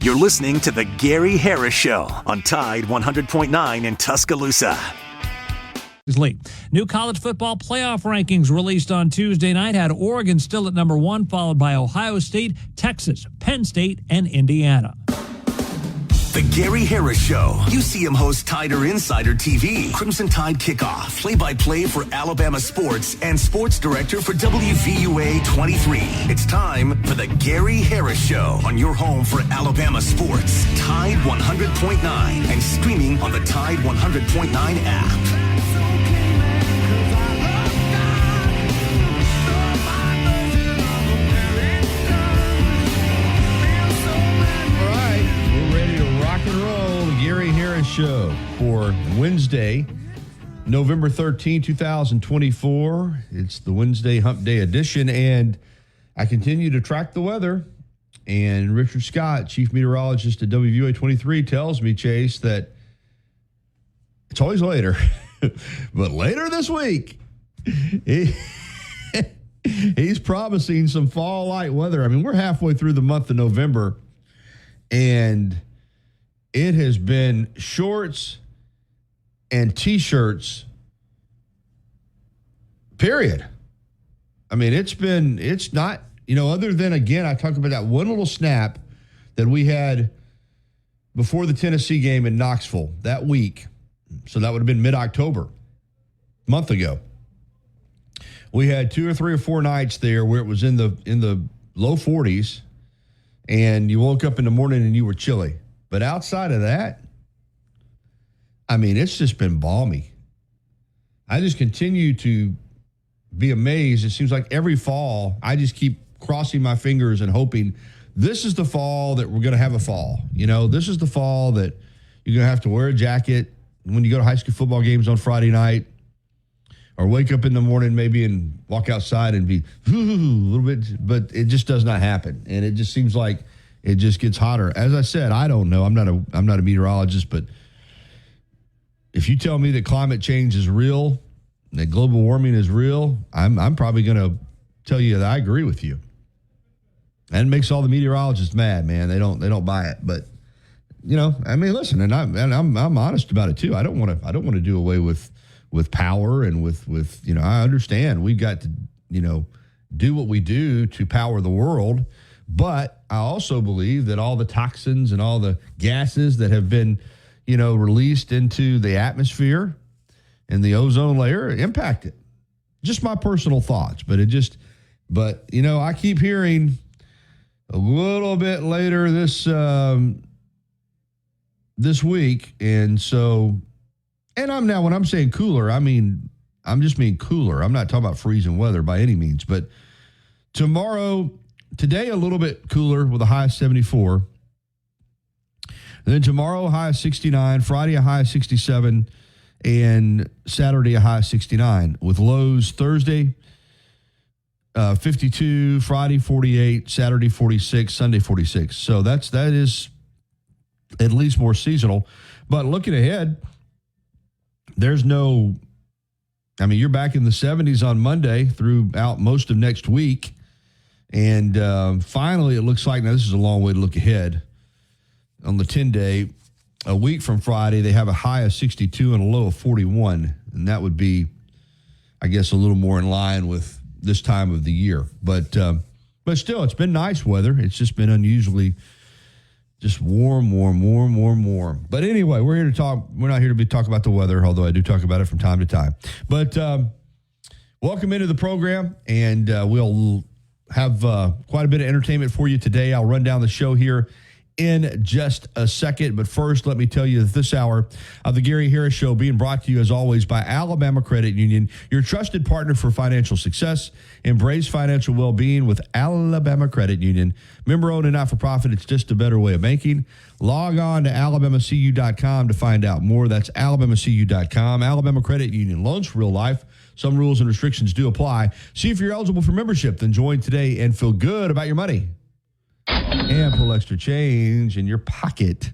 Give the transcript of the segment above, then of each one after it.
You're listening to The Gary Harris Show on Tide 100.9 in Tuscaloosa. New college football playoff rankings released on Tuesday night had Oregon still at number 1, followed by Ohio State, Texas, Penn State, and Indiana. The Gary Harris Show. UCM hosts Tider Insider TV, Crimson Tide Kickoff, play-by-play for Alabama sports, and sports director for WVUA 23. It's time for The Gary Harris Show on your home for Alabama sports. Tide 100.9 and streaming on the Tide 100.9 app. Show for Wednesday, November 13, 2024. It's the Wednesday Hump Day edition, and I continue to track the weather. And Richard Scott, chief meteorologist at WVUA 23, tells me, Chase, that it's always later, but later this week, he's promising some fall-like weather. I mean, we're halfway through the month of November, and it has been shorts and T-shirts, period. I mean, it's not, other than, again, I talked about that one little snap that we had before the Tennessee game in Knoxville that week. So that would have been mid-October, a month ago. We had 2 or 3 or 4 nights there where it was in the low 40s, and you woke up in the morning and you were chilly. But outside of that, I mean, it's just been balmy. I just continue to be amazed. It seems like every fall, I just keep crossing my fingers and hoping this is the fall that we're going to have a fall. This is the fall that you're going to have to wear a jacket when you go to high school football games on Friday night, or wake up in the morning maybe and walk outside and be a little bit, but it just does not happen. And it just seems like it just gets hotter. As I said, I don't know. I'm not a meteorologist, but if you tell me that climate change is real, that global warming is real, I'm probably going to tell you that I agree with you. And it makes all the meteorologists mad, man. They don't buy it. But I mean, listen, and I'm honest about it too. I don't want to do away with power and with I understand we've got to do what we do to power the world. But I also believe that all the toxins and all the gases that have been, released into the atmosphere and the ozone layer impact it. Just my personal thoughts, but I keep hearing a little bit later this week. And so, when I'm saying cooler, I'm just mean cooler. I'm not talking about freezing weather by any means, but today, a little bit cooler with a high of 74. And then tomorrow, a high of 69. Friday, a high of 67. And Saturday, a high of 69. With lows Thursday, 52. Friday, 48. Saturday, 46. Sunday, 46. So that is at least more seasonal. But looking ahead, you're back in the 70s on Monday throughout most of next week. And finally, it looks like, now this is a long way to look ahead, on the 10-day, a week from Friday, they have a high of 62 and a low of 41. And that would be, I guess, a little more in line with this time of the year. But still, it's been nice weather. It's just been unusually just warm. But anyway, we're here to talk. We're not here to talk about the weather, although I do talk about it from time to time. But welcome into the program, and we'll have quite a bit of entertainment for you today. I'll run down the show here in just a second. But first, let me tell you that this hour of the Gary Harris Show being brought to you, as always, by Alabama Credit Union, your trusted partner for financial success. Embrace financial well-being with Alabama Credit Union. Member-owned and not-for-profit, it's just a better way of banking. Log on to alabamacu.com to find out more. That's alabamacu.com. Alabama Credit Union. Loans for real life. Some rules and restrictions do apply. See if you're eligible for membership. Then join today and feel good about your money. And pull extra change in your pocket.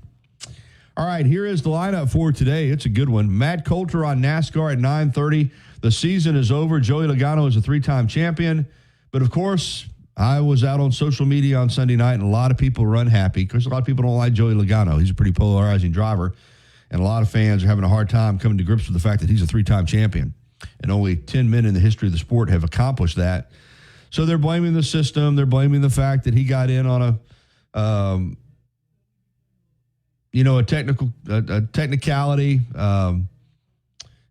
All right, here is the lineup for today. It's a good one. Matt Coulter on NASCAR at 9:30. The season is over. Joey Logano is a 3-time champion. But, of course, I was out on social media on Sunday night, and a lot of people were unhappy because a lot of people don't like Joey Logano. He's a pretty polarizing driver, and a lot of fans are having a hard time coming to grips with the fact that he's a 3-time champion, and only 10 men in the history of the sport have accomplished that. So they're blaming the system. They're blaming the fact that he got in on a technicality, an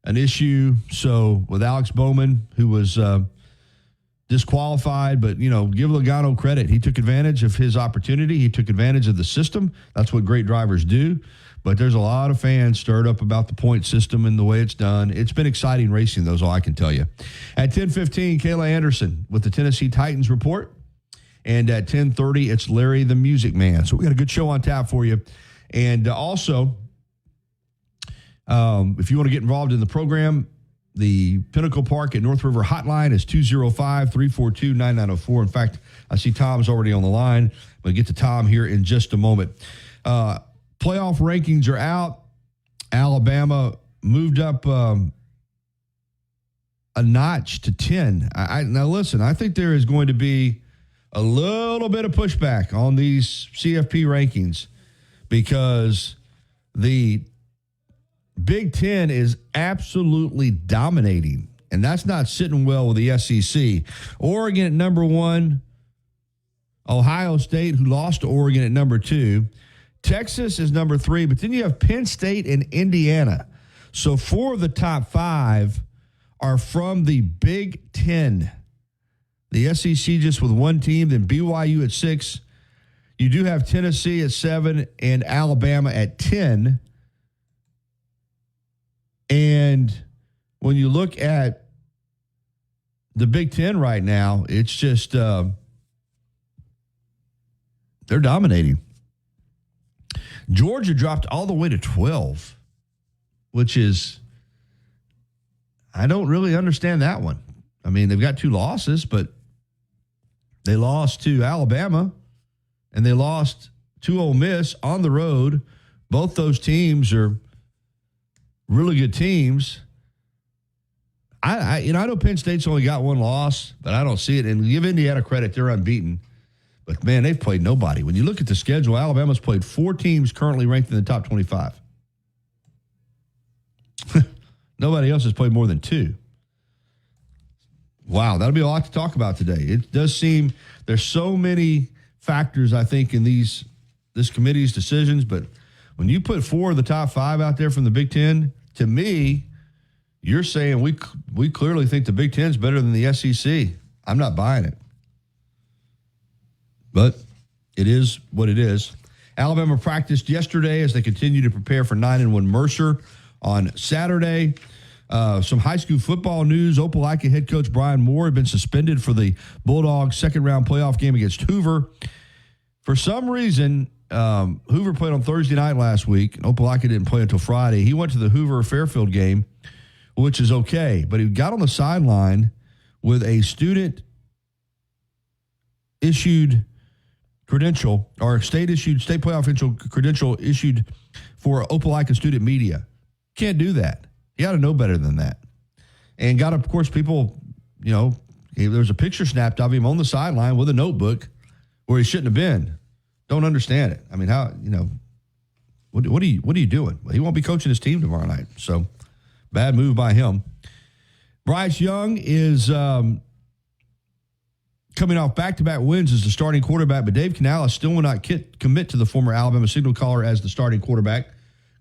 issue. So with Alex Bowman, who was disqualified, but, give Logano credit. He took advantage of his opportunity. He took advantage of the system. That's what great drivers do. But there's a lot of fans stirred up about the point system and the way it's done. It's been exciting racing, though, is all I can tell you. At 10:15, Kayla Anderson with the Tennessee Titans report. And at 10:30, it's Larry the Music Man. So we got a good show on tap for you. And also, if you want to get involved in the program, the Pinnacle Park at North River hotline is 205-342-9904. In fact, I see Tom's already on the line. We'll get to Tom here in just a moment. Playoff rankings are out. Alabama moved up a notch to 10. Now, listen, I think there is going to be a little bit of pushback on these CFP rankings because the Big Ten is absolutely dominating, and that's not sitting well with the SEC. Oregon at number 1, Ohio State, who lost to Oregon, at number 2. Texas is number 3, but then you have Penn State and Indiana. So 4 of the top 5 are from the Big Ten. The SEC just with 1 team, then BYU at 6. You do have Tennessee at 7 and Alabama at 10. And when you look at the Big Ten right now, it's just they're dominating. Georgia dropped all the way to 12, which is, I don't really understand that one. I mean, they've got 2 losses, but they lost to Alabama and they lost to Ole Miss on the road. Both those teams are really good teams. I know Penn State's only got 1 loss, but I don't see it. And give Indiana credit, they're unbeaten. But, man, they've played nobody. When you look at the schedule, Alabama's played 4 teams currently ranked in the top 25. Nobody else has played more than 2. Wow, that'll be a lot to talk about today. It does seem there's so many factors, I think, in this committee's decisions. But when you put 4 of the top 5 out there from the Big Ten, to me, you're saying we clearly think the Big Ten's better than the SEC. I'm not buying it. But it is what it is. Alabama practiced yesterday as they continue to prepare for 9-1 Mercer on Saturday. Some high school football news. Opelika head coach Brian Moore had been suspended for the Bulldogs' second-round playoff game against Hoover. For some reason, Hoover played on Thursday night last week, and Opelika didn't play until Friday. He went to the Hoover-Fairfield game, which is okay, but he got on the sideline with a student-issued credential, or state playoff credential issued for Opelika student media. Can't do that. You got to know better than that. And got, of course, people, there was a picture snapped of him on the sideline with a notebook where he shouldn't have been. Don't understand it. I mean, how, what are you doing? Well, he won't be coaching his team tomorrow night. So bad move by him. Bryce Young is coming off back-to-back wins as the starting quarterback, but Dave Canales still will not commit to the former Alabama signal caller as the starting quarterback.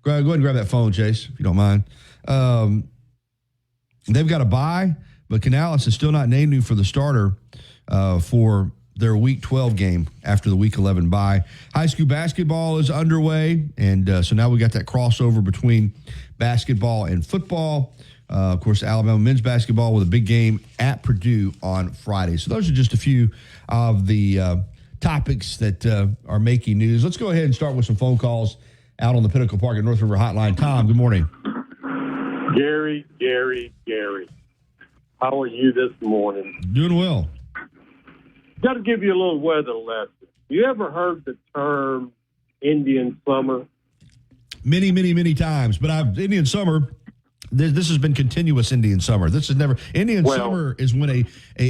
Go ahead and grab that phone, Chase, if you don't mind. They've got a bye, but Canales has still not named him for the starter for their Week 12 game after the Week 11 bye. High school basketball is underway, and so now we got that crossover between basketball and football. Of course, Alabama men's basketball with a big game at Purdue on Friday. So those are just a few of the topics that are making news. Let's go ahead and start with some phone calls out on the Pinnacle Park at North River Hotline. Tom, good morning. Gary. How are you this morning? Doing well. Got to give you a little weather lesson. You ever heard the term Indian summer? Many times. But Indian summer, This has been continuous Indian summer. This is never Indian summer is when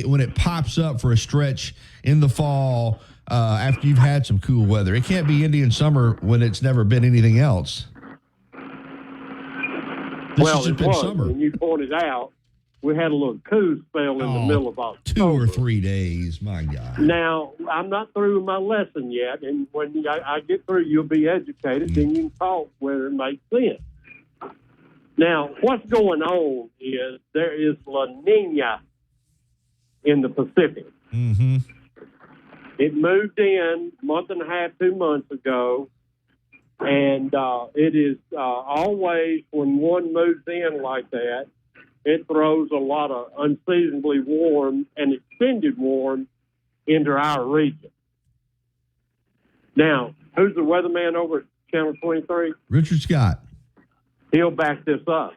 when it pops up for a stretch in the fall after you've had some cool weather. It can't be Indian summer when it's never been anything else. This has just been summer. And you pointed out we had a little cool spell in the middle of October. 2 or 3 days. My God. Now, I'm not through with my lesson yet, and when I get through, you'll be educated, then you can talk whether it makes sense. Now, what's going on is there is La Nina in the Pacific. Mm-hmm. It moved in a month and a half, 2 months ago, and it is always when one moves in like that, it throws a lot of unseasonably warm and extended warm into our region. Now, who's the weatherman over at Channel 23? Richard Scott. He'll back this up.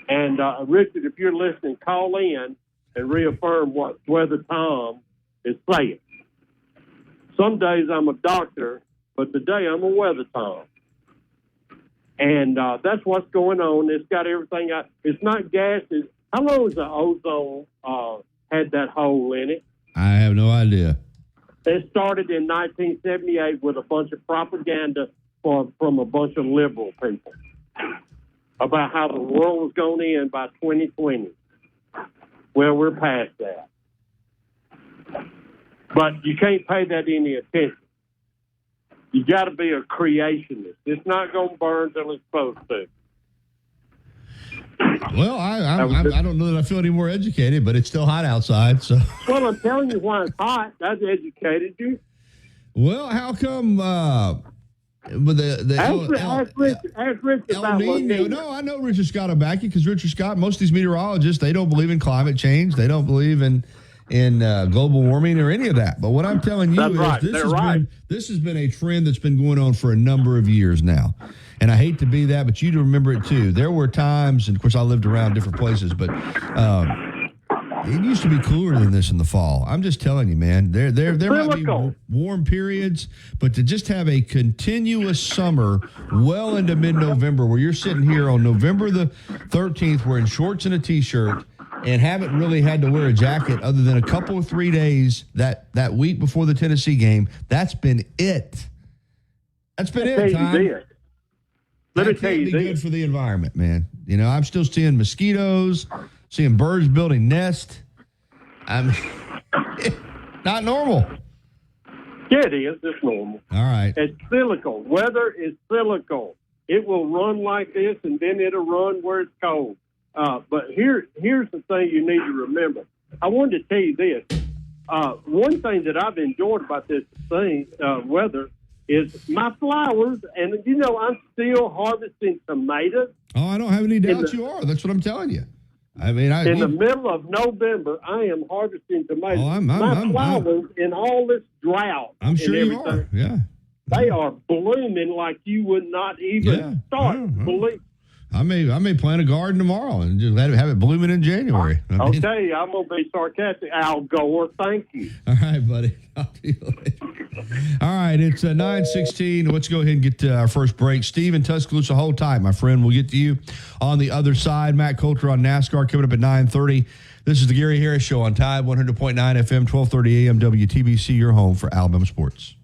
And, Richard, if you're listening, call in and reaffirm what Weather Tom is saying. Some days I'm a doctor, but today I'm a Weather Tom. And that's what's going on. It's got everything out. It's not gases. How long has the ozone had that hole in it? I have no idea. It started in 1978 with a bunch of propaganda from a bunch of liberal people about how the world was going to end by 2020. Well, we're past that. But you can't pay that any attention. You got to be a creationist. It's not going to burn till it's supposed to. Well, I don't know that I feel any more educated, but it's still hot outside. So. Well, I'm telling you why it's hot. That's educated you. Well, how come? But ask Richard El about Nino. No, I know Richard Scott will back you because Richard Scott. Most of these meteorologists, they don't believe in climate change. They don't believe in global warming or any of that. But what I'm telling you this has been a trend that's been going on for a number of years now. And I hate to be that, but you to remember it too. There were times, and of course I lived around different places, but it used to be cooler than this in the fall. I'm just telling you, man. There might be warm periods, but to just have a continuous summer well into mid-November where you're sitting here on November the 13th wearing shorts and a T-shirt and haven't really had to wear a jacket other than a couple of 3 days that week before the Tennessee game, that's been it. That's been it, Tom. Let me tell you this. Good for the environment, man. You know, I'm still seeing mosquitoes, seeing birds building nests. I'm not normal. Yeah, it is. It's normal. All right. It's cyclical. Weather is cyclical. It will run like this, and then it'll run where it's cold. But here's the thing you need to remember. I wanted to tell you this. One thing that I've enjoyed about this weather, is my flowers, and I'm still harvesting tomatoes. Oh, I don't have any doubt you are. That's what I'm telling you. I mean, in the middle of November, I am harvesting tomatoes. Oh, my flowers in all this drought. I'm sure you are. Yeah, they are blooming like you would not even start believe. I may plant a garden tomorrow and just have it blooming in January. Okay, I'm going to be sarcastic. Al Gore, thank you. All right, buddy. I'll do it. All right, it's 9:16. Let's go ahead and get to our first break. Steve in Tuscaloosa, hold tight, my friend. We'll get to you on the other side. Matt Coulter on NASCAR coming up at 9:30. This is the Gary Harris Show on Tide 100.9 FM, 1230 AM, WTBC, your home for Alabama sports.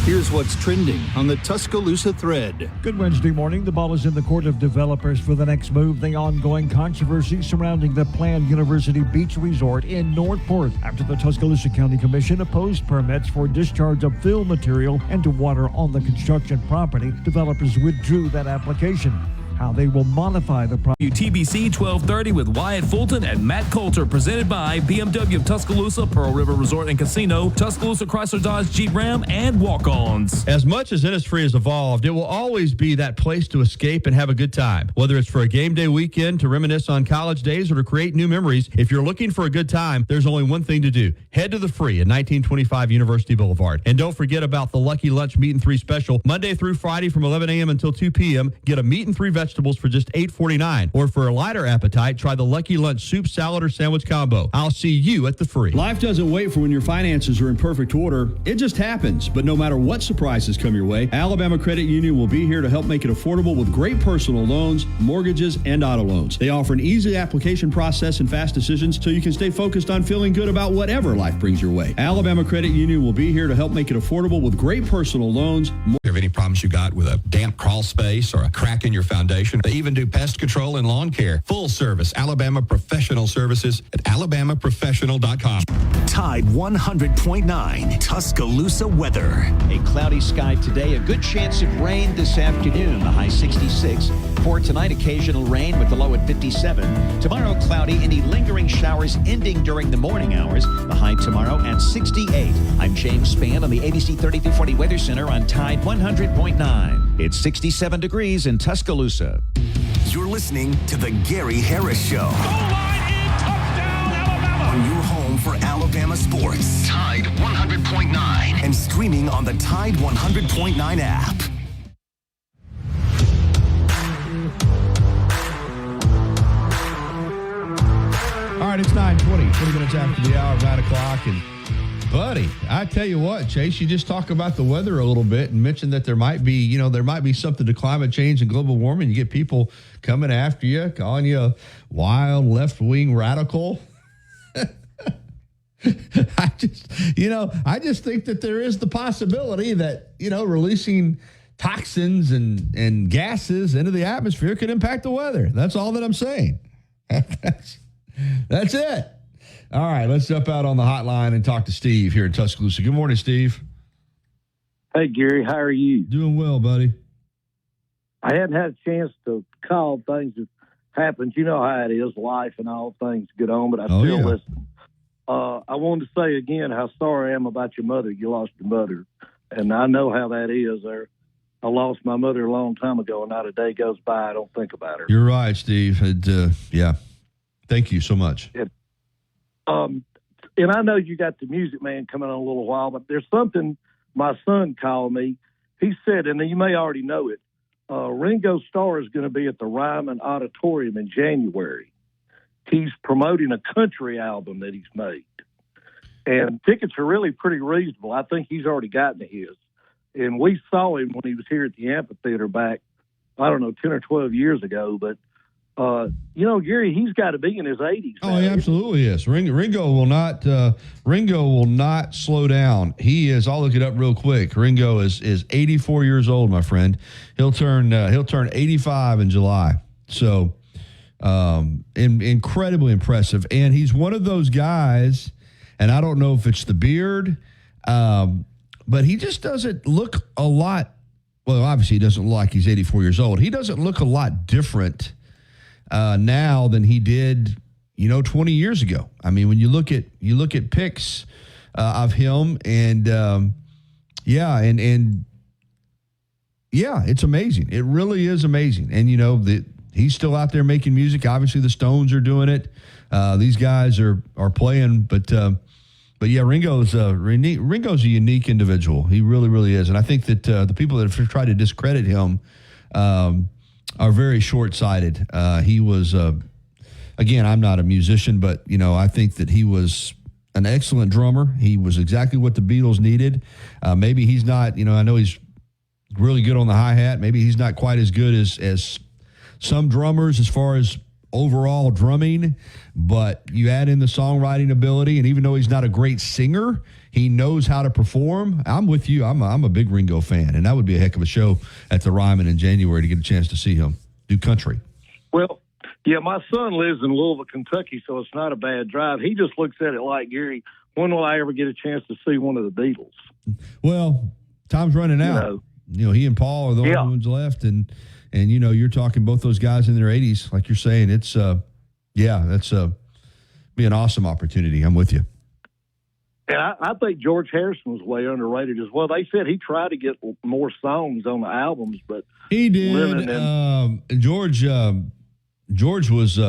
Here's what's trending on the Tuscaloosa thread. Good Wednesday morning. The ball is in the court of developers for the next move. The ongoing controversy surrounding the planned University Beach Resort in Northport after the Tuscaloosa County Commission opposed permits for discharge of fill material into water on the construction property. Developers withdrew that application. How they will modify the project. WTBC 1230 with Wyatt Fulton and Matt Coulter, presented by BMW of Tuscaloosa, Pearl River Resort and Casino, Tuscaloosa Chrysler Dodge Jeep Ram, and Walk-Ons. As much as Innisfree has evolved, it will always be that place to escape and have a good time. Whether it's for a game day weekend, to reminisce on college days, or to create new memories, if you're looking for a good time, there's only one thing to do. Head to the Free at 1925 University Boulevard. And don't forget about the Lucky Lunch Meat and 3 special. Monday through Friday from 11 a.m. until 2 p.m. Get a meat and 3 vegetable vegetables for just $8.49. Or for a lighter appetite, try the Lucky Lunch soup, salad, or sandwich combo. I'll see you at the Free. Life doesn't wait for when your finances are in perfect order. It just happens. But no matter what surprises come your way, Alabama Credit Union will be here to help make it affordable with great personal loans, mortgages, and auto loans. They offer an easy application process and fast decisions so you can stay focused on feeling good about whatever life brings your way. Alabama Credit Union will be here to help make it affordable with great personal loans. Have any problems you got with a damp crawl space or a crack in your foundation? They even do pest control and lawn care. Full service Alabama Professional Services at alabamaprofessional.com. Tide 100.9 Tuscaloosa weather. A cloudy sky today, a good chance of rain this afternoon, the high 66. For tonight, occasional rain with the low at 57. Tomorrow, cloudy, any lingering showers ending during the morning hours. The high tomorrow at 68. I'm James Spann on the ABC 3240 Weather Center on Tide 100.9. It's 67 degrees in Tuscaloosa. You're listening to The Gary Harris Show. Goal line in, touchdown, Alabama. On your home for Alabama sports. Tide 100.9. And streaming on the Tide 100.9 app. All right, it's 9:20, 20 minutes after the hour, 9 o'clock. And, buddy, I tell you what, Chase, you just talk about the weather a little bit and mention that there might be something to climate change and global warming. You get people coming after you, calling you a wild left-wing radical. I just think that there is the possibility that, releasing toxins and gases into the atmosphere could impact the weather. That's all that I'm saying. That's it. All right, let's jump out on the hotline and talk to Steve here in Tuscaloosa. Good morning, Steve. Hey, Gary, how are you? Doing well, buddy. I hadn't had a chance to call. Things have happened. You know how it is, life and all things get on, but I still listen. I wanted to say again how sorry I am about your mother. You lost your mother, and I know how that is there. I lost my mother a long time ago, and not a day goes by I don't think about her. You're right, Steve. Yeah. Thank you so much. And I know you got the Music Man coming on a little while, but there's something my son called me. He said, and you may already know it, Ringo Starr is going to be at the Ryman Auditorium in January. He's promoting a country album that he's made. And tickets are really pretty reasonable. I think he's already gotten his. And we saw him when he was here at the amphitheater back, 10 or 12 years ago. But Gary, he's got to be in his 80s. Oh, he absolutely is. Ringo will not slow down. He is. I'll look it up real quick. Ringo is 84 years old, my friend. He'll turn 85 in July. So, incredibly impressive. And he's one of those guys. And I don't know if it's the beard, but he just doesn't look a lot. Well, obviously, he doesn't look like he's 84 years old. He doesn't look a lot different now than he did, 20 years ago. I mean, when you look at pics of him, and it's amazing. It really is amazing. And he's still out there making music. Obviously, the Stones are doing it. These guys are playing, but yeah, Ringo's a unique individual. He really, really is. And I think that the people that have tried to discredit him are very short-sighted. He was, again, I'm not a musician, but, I think that he was an excellent drummer. He was exactly what the Beatles needed. Maybe he's not, I know he's really good on the hi-hat. Maybe he's not quite as good as some drummers as far as overall drumming, but you add in the songwriting ability, and even though he's not a great singer, he knows how to perform. I'm with you. I'm a big Ringo fan, and that would be a heck of a show at the Ryman in January to get a chance to see him do country. Well, yeah, my son lives in Louisville, Kentucky, so it's not a bad drive. He just looks at it like, Gary, when will I ever get a chance to see one of the Beatles? Well, time's running out. He and Paul are the only ones left, and you're talking both those guys in their 80s, like you're saying. It's that's be an awesome opportunity. I'm with you. And I think George Harrison was way underrated as well. They said he tried to get more songs on the albums, but he did. George was,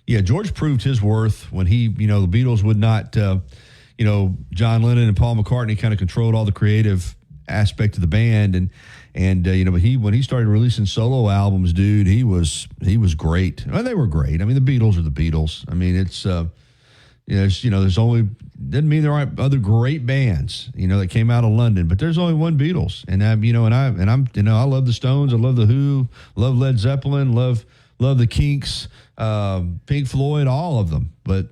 George proved his worth when he, the Beatles would not, John Lennon and Paul McCartney kind of controlled all the creative aspect of the band, and but when he started releasing solo albums, dude, he was great. Well, they were great. I mean, the Beatles are the Beatles. I mean, there's only, doesn't mean there aren't other great bands, that came out of London, but there's only one Beatles, and I love the Stones, I love the Who, love Led Zeppelin, love the Kinks, Pink Floyd, all of them. But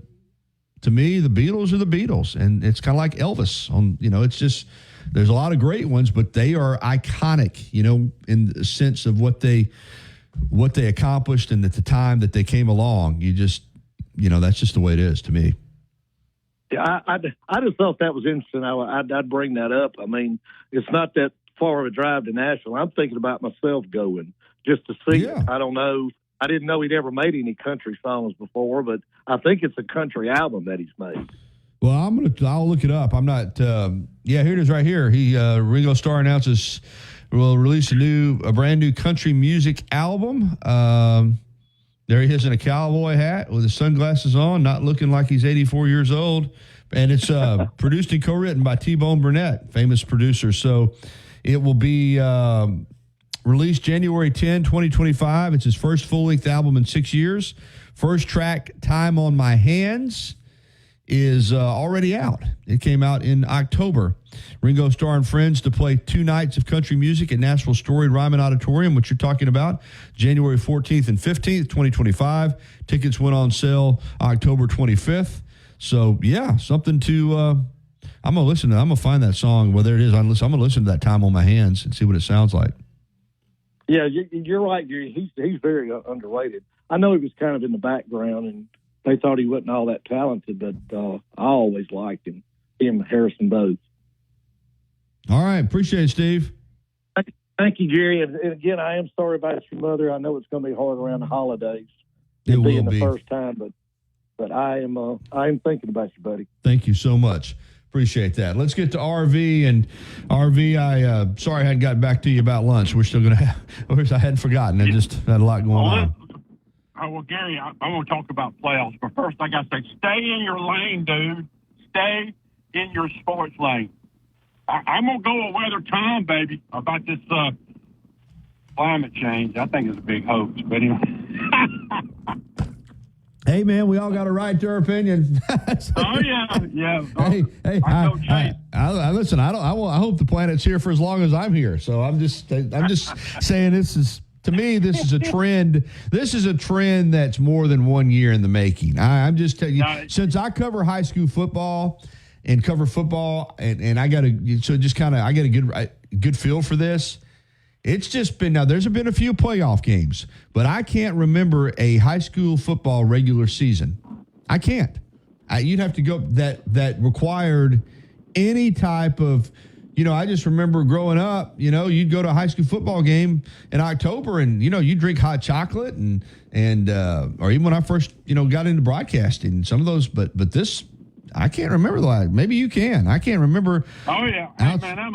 to me, the Beatles are the Beatles, and it's kind of like Elvis. It's just, there's a lot of great ones, but they are iconic, in the sense of what they accomplished and at the time that they came along. You just, that's just the way it is to me. Yeah, I just thought that was interesting. I'd bring that up. I mean, it's not that far of a drive to Nashville. I'm thinking about myself going just to see it. I don't know. I didn't know he'd ever made any country songs before, but I think it's a country album that he's made. Well, I'll look it up. I'm not. Here it is right here. Ringo Starr announces will release a brand new country music album. There he is in a cowboy hat with his sunglasses on, not looking like he's 84 years old. And it's produced and co-written by T-Bone Burnett, famous producer. So it will be released January 10, 2025. It's his first full-length album in 6 years. First track, Time on My Hands, is already out. It came out in October. Ringo Starr and friends to play 2 nights of country music at Nashville Storied Ryman Auditorium, which you're talking about, January 14th and 15th, 2025. Tickets went on sale October 25th. So, yeah, something to I'm going to find that song, whether it is. I'm going to listen to that Time on My Hands and see what it sounds like. Yeah, you're right, Gary. He's very underrated. I know he was kind of in the background, and they thought he wasn't all that talented, but I always liked him and Harrison both. All right. Appreciate it, Steve. Thank you, Jerry. And again, I am sorry about your mother. I know it's going to be hard around the holidays. It will being be. the first time, but I am thinking about you, buddy. Thank you so much. Appreciate that. Let's get to RV. And RV, sorry I hadn't gotten back to you about lunch. We're still going to have, I hadn't forgotten. I just had a lot going on. Well, Gary, I'm going to talk about playoffs, but first I got to say, stay in your lane, dude. Stay in your sports lane. I'm going to go with Weather Tom, baby, about this climate change. I think it's a big hoax, but anyway. Hey, man, we all got a right to our opinion. Oh, yeah. Hey, I listen. I hope the planet's here for as long as I'm here. So I'm just saying this is. To me, this is a trend. This is a trend that's more than 1 year in the making. I'm just telling you, since I cover high school football and cover football, and I got a good feel for this. It's just been, now there's been a few playoff games, but I can't remember a high school football regular season. I can't. You'd have to go that required any type of. I just remember growing up, you'd go to a high school football game in October and, you drink hot chocolate and or even when I first, got into broadcasting, some of those, but this, I can't remember the last. Maybe you can. I can't remember. Oh, yeah. Hey, man, I'm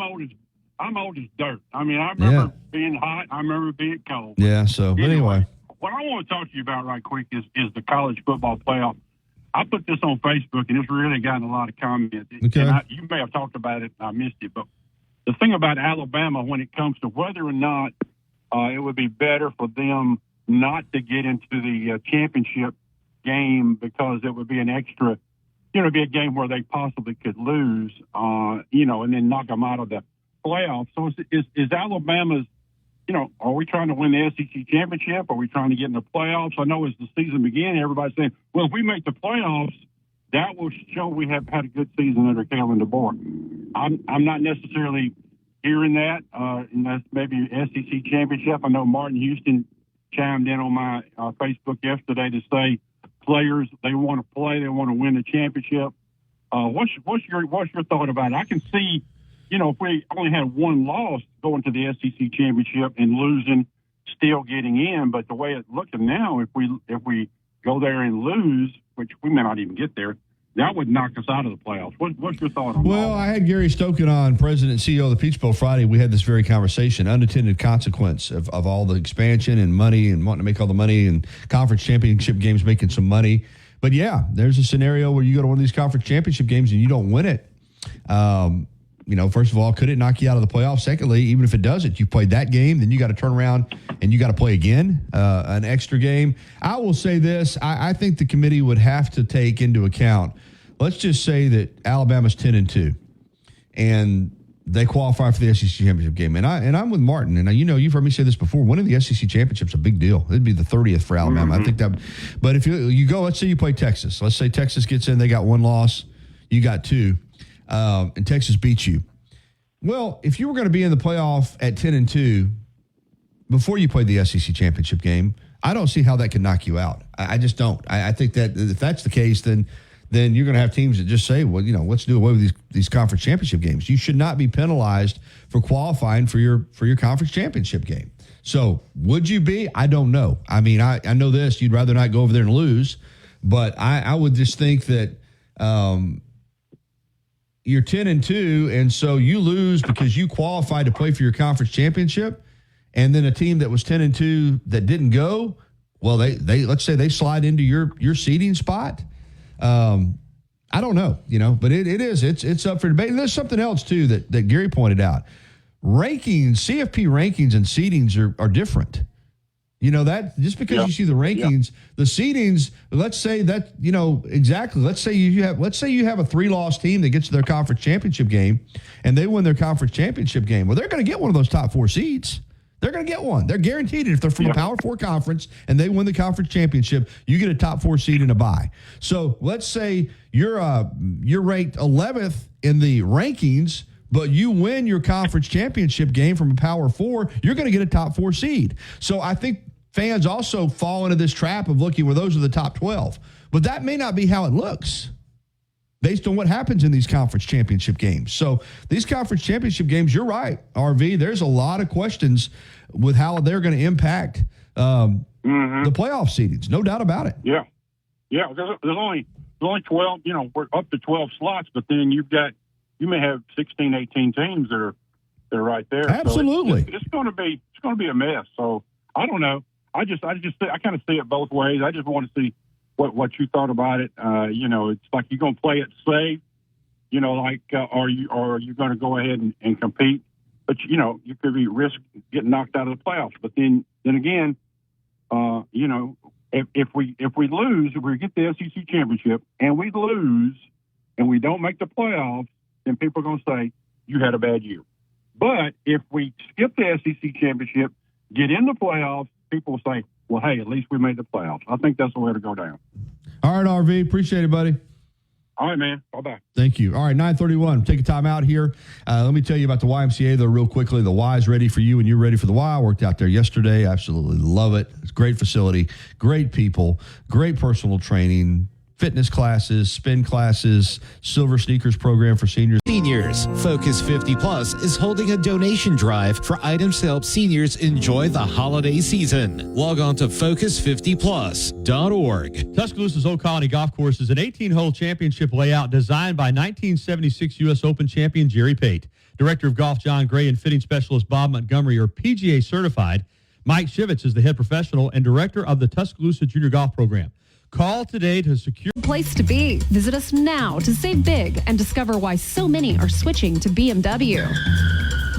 old as dirt. I mean, I remember being hot. I remember being cold. Yeah, so anyway. What I want to talk to you about right quick is the college football playoff. I put this on Facebook, and it's really gotten a lot of comments. Okay. And you may have talked about it. I missed it. But the thing about Alabama when it comes to whether or not it would be better for them not to get into the championship game because it would be an extra, it'd be a game where they possibly could lose, and then knock them out of the playoffs. So is Alabama's, are we trying to win the SEC championship? Are we trying to get in the playoffs? I know as the season began, everybody's saying, well, if we make the playoffs, that will show we have had a good season under Kalen DeBoer. I'm not necessarily hearing that, and that's maybe SEC championship. I know Martin Houston chimed in on my Facebook yesterday to say players, they want to play, they want to win the championship. What's your thought about it? I can see, if we only had one loss going to the SEC championship and losing, still getting in. But the way it's looking now, if we go there and lose, which we may not even get there, that would knock us out of the playoffs. What's your thought on that? Well, I had Gary Stoken on, President and CEO of the Peach Bowl Friday. We had this very conversation, unintended consequence of all the expansion and money and wanting to make all the money and conference championship games making some money. But, yeah, there's a scenario where you go to one of these conference championship games and you don't win it. first of all, could it knock you out of the playoffs? Secondly, even if it doesn't, you played that game, then you got to turn around and you got to play again, an extra game. I will say this. I think the committee would have to take into account, let's just say that Alabama's 10-2 and they qualify for the SEC championship game. And I'm with Martin. And you've heard me say this before. Winning the SEC championship's a big deal. It'd be the 30th for Alabama. I think that. But if you go, let's say you play Texas. Let's say Texas gets in. They got one loss. You got two. And Texas beats you. Well, if you were going to be in the playoff at 10-2 before you played the SEC championship game, I don't see how that could knock you out. I just don't. I think that if that's the case, then you're going to have teams that just say, well, let's do away with these conference championship games. You should not be penalized for qualifying for your conference championship game. So would you be? I don't know. I mean, I know this. You'd rather not go over there and lose. But I would just think that you're 10-2, and so you lose because you qualified to play for your conference championship, and then a team that was 10-2 that didn't go, well, they let's say they slide into your seeding spot. I don't know, but it's up for debate. And there's something else too that Gary pointed out. Rankings, CFP rankings and seedings are different. That just because you see the rankings, the seedings, let's say that, exactly. Let's say you have a 3-loss team that gets to their conference championship game and they win their conference championship game. Well, they're going to get one of those top 4 seeds. They're going to get one. They're guaranteed it. If they're from a Power 4 conference and they win the conference championship, you get a top 4 seed and a bye. So let's say you're ranked 11th in the rankings, but you win your conference championship game from a Power 4, you're going to get a top 4 seed. So I think fans also fall into this trap of looking where those are the top 12. But that may not be how it looks based on what happens in these conference championship games. So these conference championship games, you're right, RV, there's a lot of questions with how they're going to impact the playoff seedings. No doubt about it. Yeah. Yeah, because there's only 12, we're up to 12 slots, but then you may have 16, 18 teams that are right there. Absolutely. So it's going to be a mess. So I don't know. I kind of see it both ways. I just want to see what you thought about it. It's like you're going to play it safe, are you going to go ahead and compete? But, you could be risk getting knocked out of the playoffs. But then again, if we lose, if we get the SEC championship and we lose and we don't make the playoffs, then people are going to say you had a bad year. But if we skip the SEC championship, get in the playoffs, people will say, well, hey, at least we made the playoffs. I think that's the way to go down. All right, RV. Appreciate it, buddy. All right, man. Bye-bye. Thank you. All right, 9:31. Take a time out here. Let me tell you about the YMCA, though, real quickly. The Y is ready for you, and you're ready for the Y. I worked out there yesterday. Absolutely love it. It's a great facility, great people, great personal training, fitness classes, spin classes, silver sneakers program for seniors. Seniors. Focus 50 Plus is holding a donation drive for items to help seniors enjoy the holiday season. Log on to focus50plus.org. Tuscaloosa's Old Colony Golf Course is an 18-hole championship layout designed by 1976 U.S. Open champion Jerry Pate. Director of Golf John Gray and fitting specialist Bob Montgomery are PGA certified. Mike Shivitz is the head professional and director of the Tuscaloosa Junior Golf Program. Call today to secure place to be. Visit us now to save big and discover why so many are switching to BMW.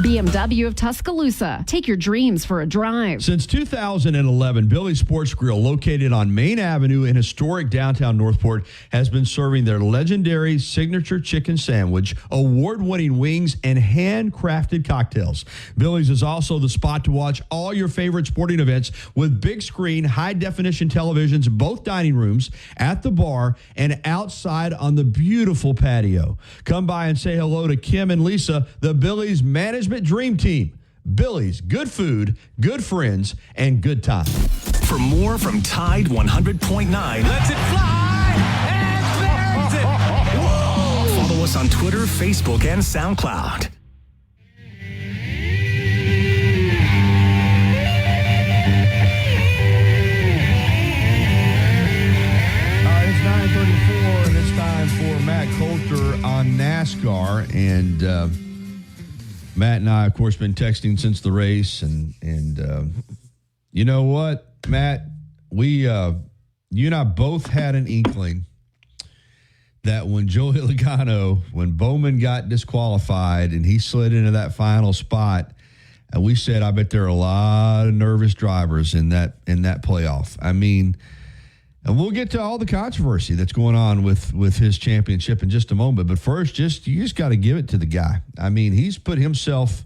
BMW of Tuscaloosa. Take your dreams for a drive. Since 2011, Billy's Sports Grill, located on Main Avenue in historic downtown Northport, has been serving their legendary signature chicken sandwich, award-winning wings, and handcrafted cocktails. Billy's is also the spot to watch all your favorite sporting events with big screen, high-definition televisions, both dining rooms, at the bar, and outside on the beautiful patio. Come by and say hello to Kim and Lisa, the Billy's management dream team. Billy's, good food, good friends, and good time. For more from Tide 100.9, Let's it fly, and there's it. Whoa. Follow us on Twitter, Facebook, and SoundCloud. It's 9:34, and it's time for Matt Coulter on NASCAR. And Matt and I, of course, been texting since the race, and you know what, Matt, you and I both had an inkling that when Joey Logano, when Bowman got disqualified and he slid into that final spot, we said, I bet there are a lot of nervous drivers in that playoff. I mean, and we'll get to all the controversy that's going on with his championship in just a moment. But first, you just got to give it to the guy. I mean, he's put himself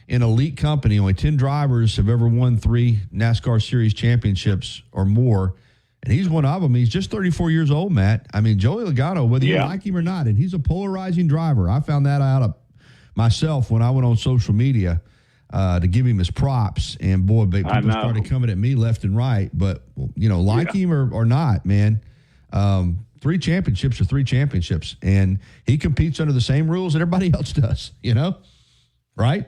in elite company. Only 10 drivers have ever won 3 NASCAR Series championships or more. And he's one of them. He's just 34 years old, Matt. I mean, Joey Logano, whether you like him or not, and he's a polarizing driver. I found that out of myself when I went on social media to give him his props. And, boy, people started coming at me left and right. But, him or not, man, 3 championships are 3 championships. And he competes under the same rules that everybody else does, right?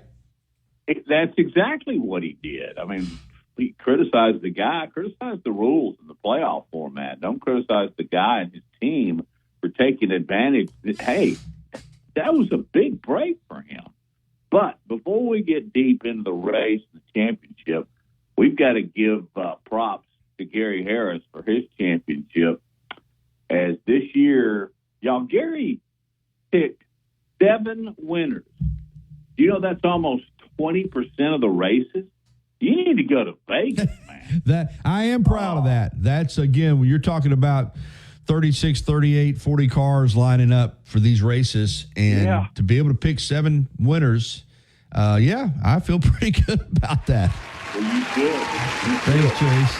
That's exactly what he did. I mean, he criticized the guy, criticized the rules in the playoff format. Don't criticize the guy and his team for taking advantage. Hey, that was a big break for him. But before we get deep into the race and the championship, we've got to give props to Gary Harris for his championship. As this year, Gary picked 7 winners. You know, that's almost 20% of the races. You need to go to Vegas, man. That I am proud of that. That's, again, when you're talking about 36, 38, 40 cars lining up for these races, and to be able to pick 7 winners, I feel pretty good about that. Well, you should. Thanks, Chase.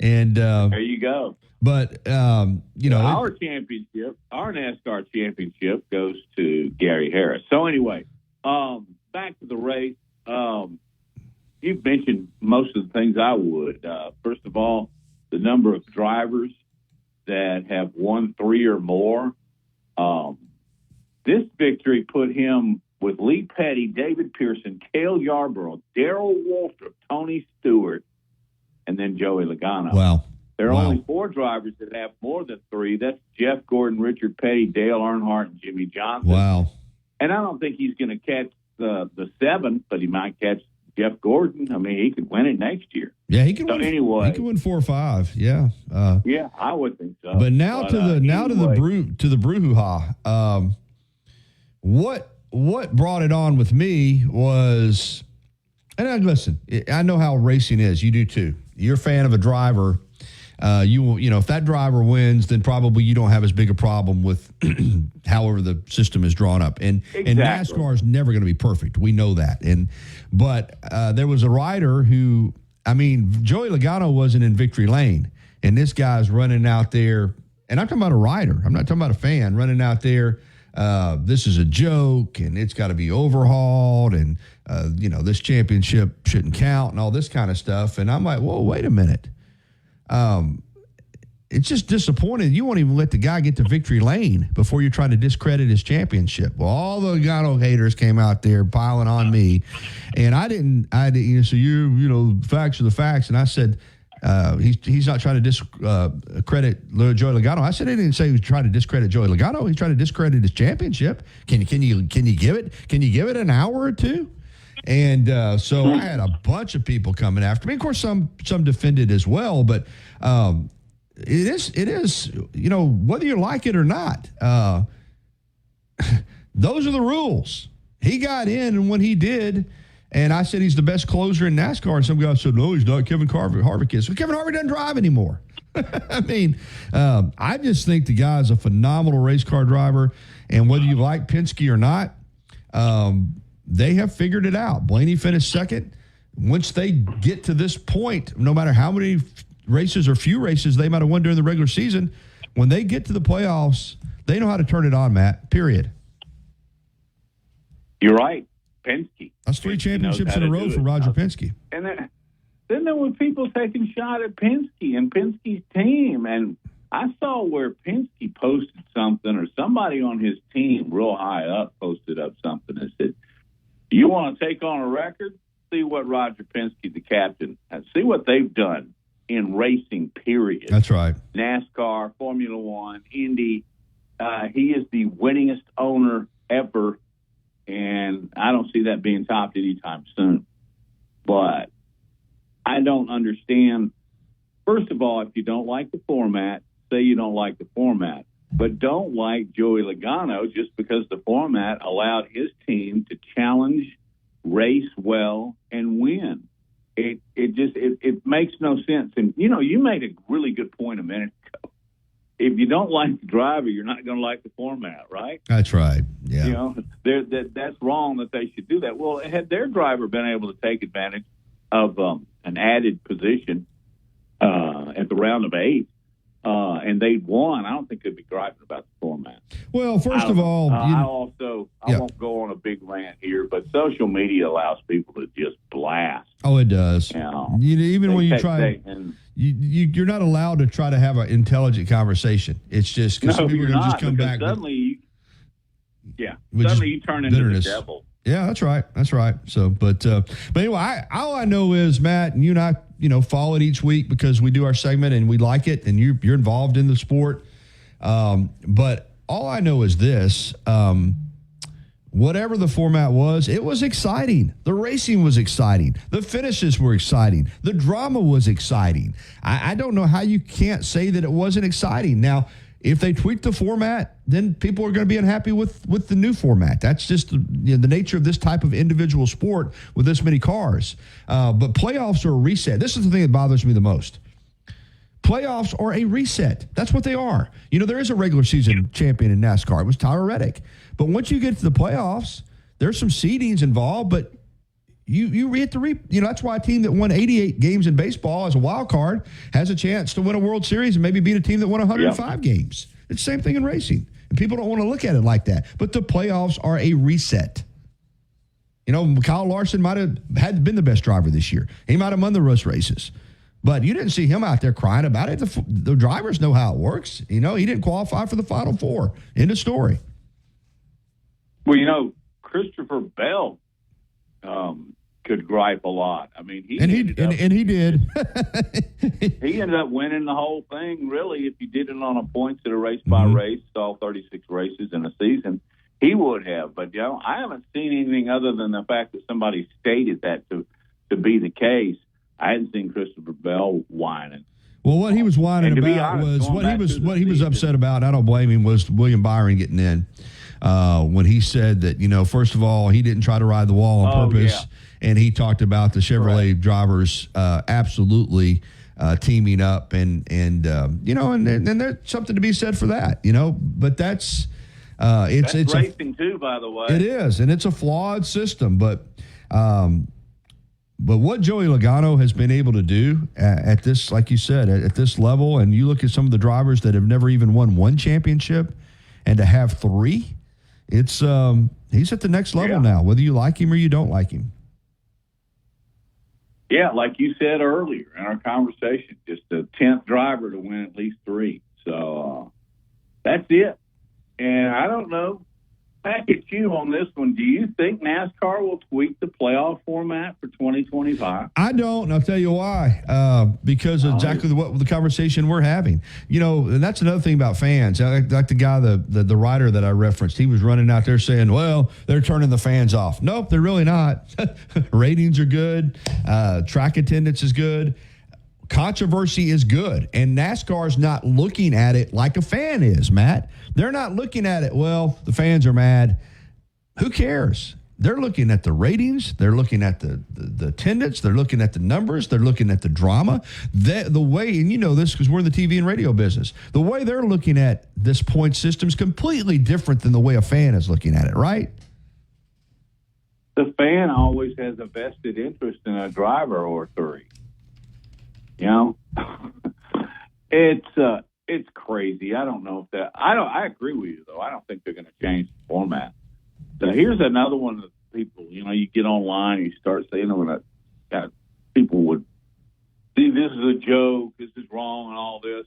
And there you go. But, our championship, our NASCAR championship goes to Gary Harris. So anyway, back to the race. You've mentioned most of the things I would. First of all, the number of drivers that have won 3 or more. This victory put him with Lee Petty, David Pearson, Cale Yarborough, Darrell Waltrip, Tony Stewart, and then Joey Logano. Wow. There are only 4 drivers that have more than 3. That's Jeff Gordon, Richard Petty, Dale Earnhardt, and Jimmy Johnson. Wow. And I don't think he's going to catch the 7th, but he might catch Jeff Gordon. I mean, he could win it next year. Yeah, he can win. Anyway, he can win 4 or 5. Yeah. I would think so. But now to the brouhaha. What brought it on with me was, and listen, I know how racing is. You do too. You're a fan of a driver. If that driver wins, then probably you don't have as big a problem with however the system is drawn up. And NASCAR is never going to be perfect. We know that. But there was a rider who, Joey Logano wasn't in victory lane, and this guy's running out there. And I'm talking about a rider. I'm not talking about a fan running out there. This is a joke, and it's got to be overhauled, and this championship shouldn't count, and all this kind of stuff. And I'm like, whoa, wait a minute. It's just disappointing. You won't even let the guy get to victory lane before you're trying to discredit his championship. Well, all the Logano haters came out there piling on me, and I didn't. So facts are the facts. And I said, he's not trying to discredit Joey Logano. I said he didn't say he was trying to discredit Joey Logano. He's trying to discredit his championship. Can you give it an hour or two? And so I had a bunch of people coming after me. Of course, some defended as well, but it is whether you like it or not, those are the rules. He got in, and when he did, and I said he's the best closer in NASCAR, and some guys said, no, he's not. Kevin Harvick is. Well, Kevin Harvick doesn't drive anymore. I just think the guy's a phenomenal race car driver, and whether you like Penske or not, they have figured it out. Blaney finished second. Once they get to this point, no matter how many races or few races they might have won during the regular season, when they get to the playoffs, they know how to turn it on, Matt, period. You're right. Penske. That's 3 championships in a row for Roger Penske. And then there were people taking shot at Penske and Penske's team. And I saw where Penske posted something, or somebody on his team real high up posted up something that said, you want to take on a record? See what Roger Penske, the captain, see what they've done in racing, period. That's right. NASCAR, Formula One, Indy. He is the winningest owner ever, and I don't see that being topped anytime soon. But I don't understand. First of all, if you don't like the format, say you don't like the format. but don't like Joey Logano just because the format allowed his team to challenge, race well, and win. It makes no sense. And, you made a really good point a minute ago. If you don't like the driver, you're not going to like the format, right? That's right. Yeah. That's wrong that they should do that. Well, had their driver been able to take advantage of an added position at the round of 8, and they'd won, I don't think they'd be griping about the format. Well, first of all, I won't go on a big rant here, but social media allows people to just blast. Oh, it does. Even when you try, you're not allowed to try to have an intelligent conversation. It's just because people are going to just come back. Suddenly, you turn into the devil. Yeah, that's right. That's right. So, but anyway, all I know is, Matt, and you and I, follow it each week because we do our segment and we like it, and you're involved in the sport. But all I know is this: whatever the format was, it was exciting. The racing was exciting. The finishes were exciting. The drama was exciting. I don't know how you can't say that it wasn't exciting. Now, if they tweak the format, then people are going to be unhappy with the new format. That's just the nature of this type of individual sport with this many cars. But playoffs are a reset. This is the thing that bothers me the most. Playoffs are a reset. That's what they are. There is a regular season champion in NASCAR. It was Tyler Reddick. But once you get to the playoffs, there's some seedings involved, but you hit the that's why a team that won 88 games in baseball as a wild card has a chance to win a World Series and maybe beat a team that won 105 games. It's the same thing in racing. And people don't want to look at it like that. But the playoffs are a reset. Kyle Larson might have had been the best driver this year. He might have won the Russ races. But you didn't see him out there crying about it. The drivers know how it works. He didn't qualify for the Final Four. End of story. Well, Christopher Bell could gripe a lot. I mean, he did. He ended up winning the whole thing. Really, if you did it on a points at a race by race, all 36 races in a season, he would have. But I haven't seen anything other than the fact that somebody stated that to be the case. I hadn't seen Christopher Bell whining. Well, what he was whining about was what he was upset about. I don't blame him. Was William Byron getting in when he said that first of all he didn't try to ride the wall on purpose, and he talked about the Chevrolet drivers absolutely teaming up and there's something to be said for that. But that's it's racing too, by the way. It is, and it's a flawed system, but what Joey Logano has been able to do at this, like you said, at this level, and you look at some of the drivers that have never even won one championship, and to have 3, it's he's at the next level now, whether you like him or you don't like him. Yeah, like you said earlier in our conversation, just the 10th driver to win at least 3. So that's it. And I don't know. Back at you on this one. Do you think NASCAR will tweak the playoff format for 2025? I don't, and I'll tell you why. Because of exactly what the conversation we're having. And that's another thing about fans. Like the guy, the writer that I referenced, he was running out there saying, well, they're turning the fans off. Nope, they're really not. Ratings are good. Track attendance is good. Controversy is good, and NASCAR's not looking at it like a fan is, Matt. They're not looking at it, well, the fans are mad. Who cares? They're looking at the ratings. They're looking at the attendance. They're looking at the numbers. They're looking at the drama. The way, and you know this because we're in the TV and radio business, the way they're looking at this point system is completely different than the way a fan is looking at it, right? The fan always has a vested interest in a driver or 3. It's crazy. I don't know if that. I agree with you though. I don't think they're going to change the format. So here's another one that people. You get online, and you start saying that people would see this is a joke. This is wrong, and all this.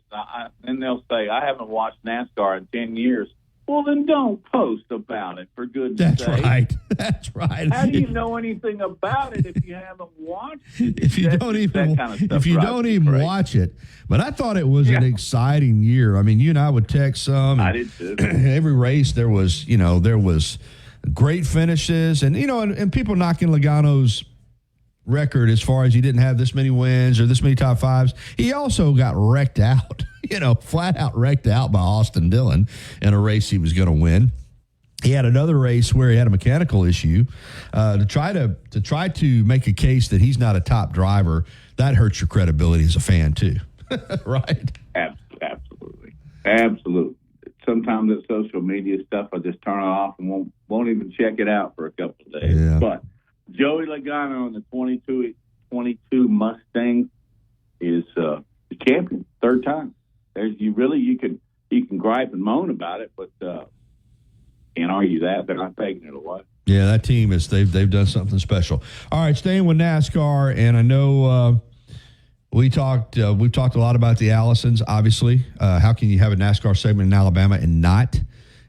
And they'll say, "I haven't watched NASCAR in 10 years." Well, then don't post about it, for goodness sake. That's right. That's right. How do you know anything about it if you haven't watched it? If you don't even watch it. But I thought it was an exciting year. I mean, you and I would text some. I did too. Every race there was great finishes, and and people knocking Logano's record as far as he didn't have this many wins or this many top fives. He also got wrecked out, flat out wrecked out by Austin Dillon in a race he was going to win. He had another race where he had a mechanical issue. To try to make a case that he's not a top driver, that hurts your credibility as a fan too, right? Absolutely. Sometimes that social media stuff, I just turn it off and won't even check it out for a couple of days. Yeah. But Joey Logano in the 22 Mustang is the champion, third time. You can gripe and moan about it, but can't argue that they're not taking it away. Yeah, that team they've done something special. All right, staying with NASCAR, and I know we've talked a lot about the Allisons. Obviously, how can you have a NASCAR segment in Alabama and not,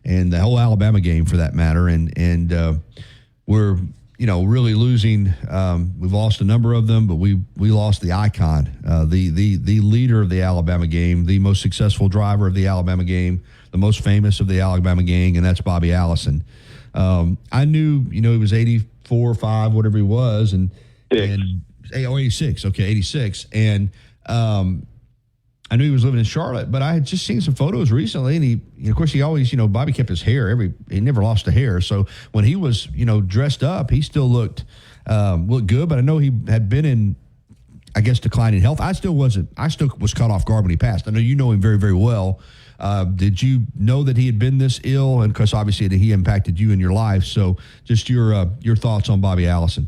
and the whole Alabama game for that matter? And we're really losing. We've lost a number of them, but we lost the icon, the leader of the Alabama game, the most successful driver of the Alabama game, the most famous of the Alabama gang, and that's Bobby Allison. I knew, he was 84, 5, whatever he was, and 86. Okay, 86. And I knew he was living in Charlotte, but I had just seen some photos recently, and he always, Bobby kept his hair he never lost a hair. So when he was, dressed up, he still looked good, but I know he had been in, I guess, declining health. I still was caught off guard when he passed. I know you know him very, very well. Did you know that he had been this ill? And because obviously he impacted you in your life. So just your thoughts on Bobby Allison.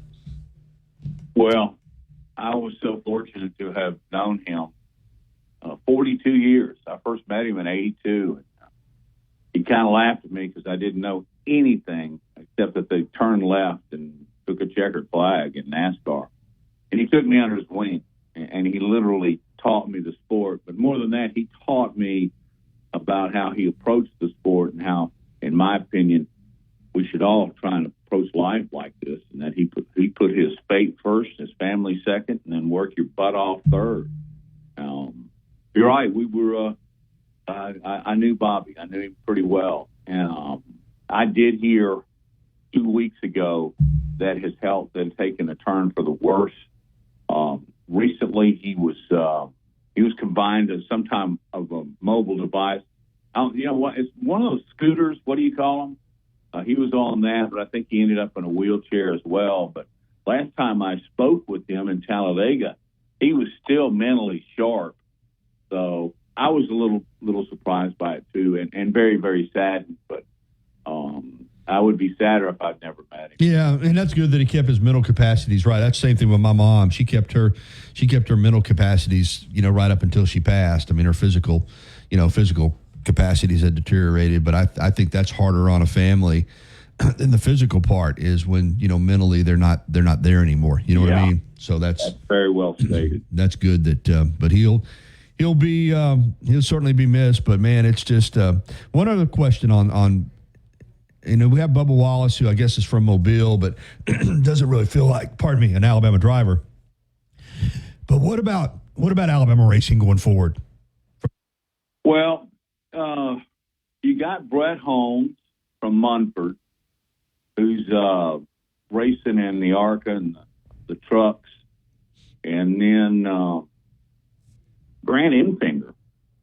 Well, I was so fortunate to have known him 42 years. I first met him in 82. He kind of laughed at me because I didn't know anything except that they turned left and took a checkered flag in NASCAR. And he took me under his wing, and he literally taught me the sport. But more than that, he taught me about how he approached the sport and how, in my opinion, we should all try and approach life like this, and that he put his faith first, his family second, and then work your butt off third. You're right. We were. I knew Bobby. I knew him pretty well, and I did hear 2 weeks ago that his health had taken a turn for the worse. Recently, he was confined to some type of a mobile device. It's one of those scooters. What do you call them? He was on that, but I think he ended up in a wheelchair as well. But last time I spoke with him in Talladega, he was still mentally sharp. So I was a little surprised by it too, and very, very saddened. But I would be sadder if I'd never met him. Yeah, and that's good that he kept his mental capacities right. That's the same thing with my mom. She kept her mental capacities, right up until she passed. I mean, her physical capacities had deteriorated, but I think that's harder on a family than the physical part is when, mentally they're not there anymore. You know what I mean? So that's very well stated. That's good that, but he'll certainly be missed, but man, it's just, one other question on, we have Bubba Wallace, who I guess is from Mobile, but doesn't really feel like, an Alabama driver. But what about Alabama racing going forward? Well, you got Brett Holmes from Munford, who's racing in the ARCA and the trucks. And then Grant Enfinger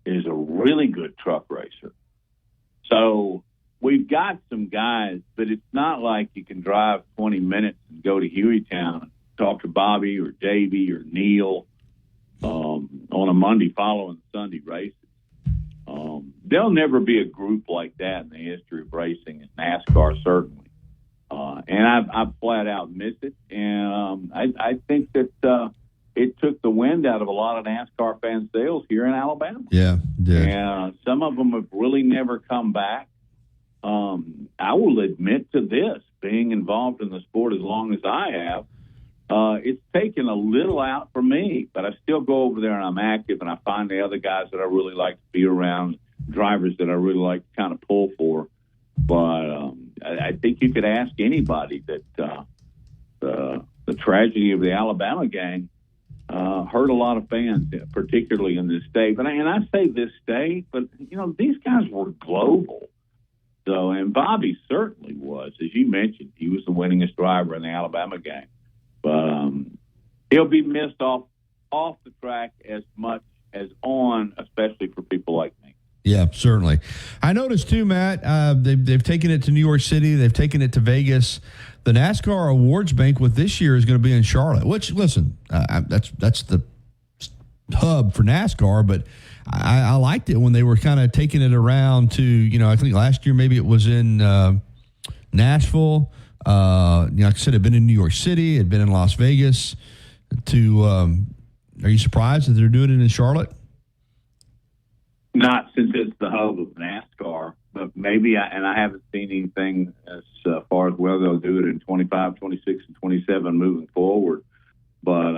is a really good truck racer. So we've got some guys, but it's not like you can drive 20 minutes and go to Hueytown and talk to Bobby or Davey or Neil on a Monday following Sunday races. There'll never be a group like that in the history of racing in NASCAR, certainly. And I flat out miss it. And I think that it took the wind out of a lot of NASCAR fan sails here in Alabama. Yeah, it did. And some of them have really never come back. I will admit to this, being involved in the sport as long as I have, it's taken a little out for me, but I still go over there and I'm active, and I find the other guys that I really like to be around, drivers that I really like to kind of pull for. But I think you could ask anybody that the tragedy of the Alabama gang hurt a lot of fans, particularly in this state. And I say this state, but, these guys were global. So, and Bobby certainly was. As you mentioned, he was the winningest driver in the Alabama game. But he'll be missed off the track as much as on, especially for people like me. Yeah, certainly. I noticed too, Matt, they've taken it to New York City. They've taken it to Vegas. The NASCAR Awards Banquet this year is going to be in Charlotte, which, listen, that's the hub for NASCAR, but I liked it when they were kind of taking it around to, I think last year maybe it was in Nashville. Like I said, it had been in New York City. It had been in Las Vegas. Are you surprised that they're doing it in Charlotte? Not since it's the hub of NASCAR, but maybe, I haven't seen anything as far as whether they'll do it in 25, 26, and 27 moving forward. But,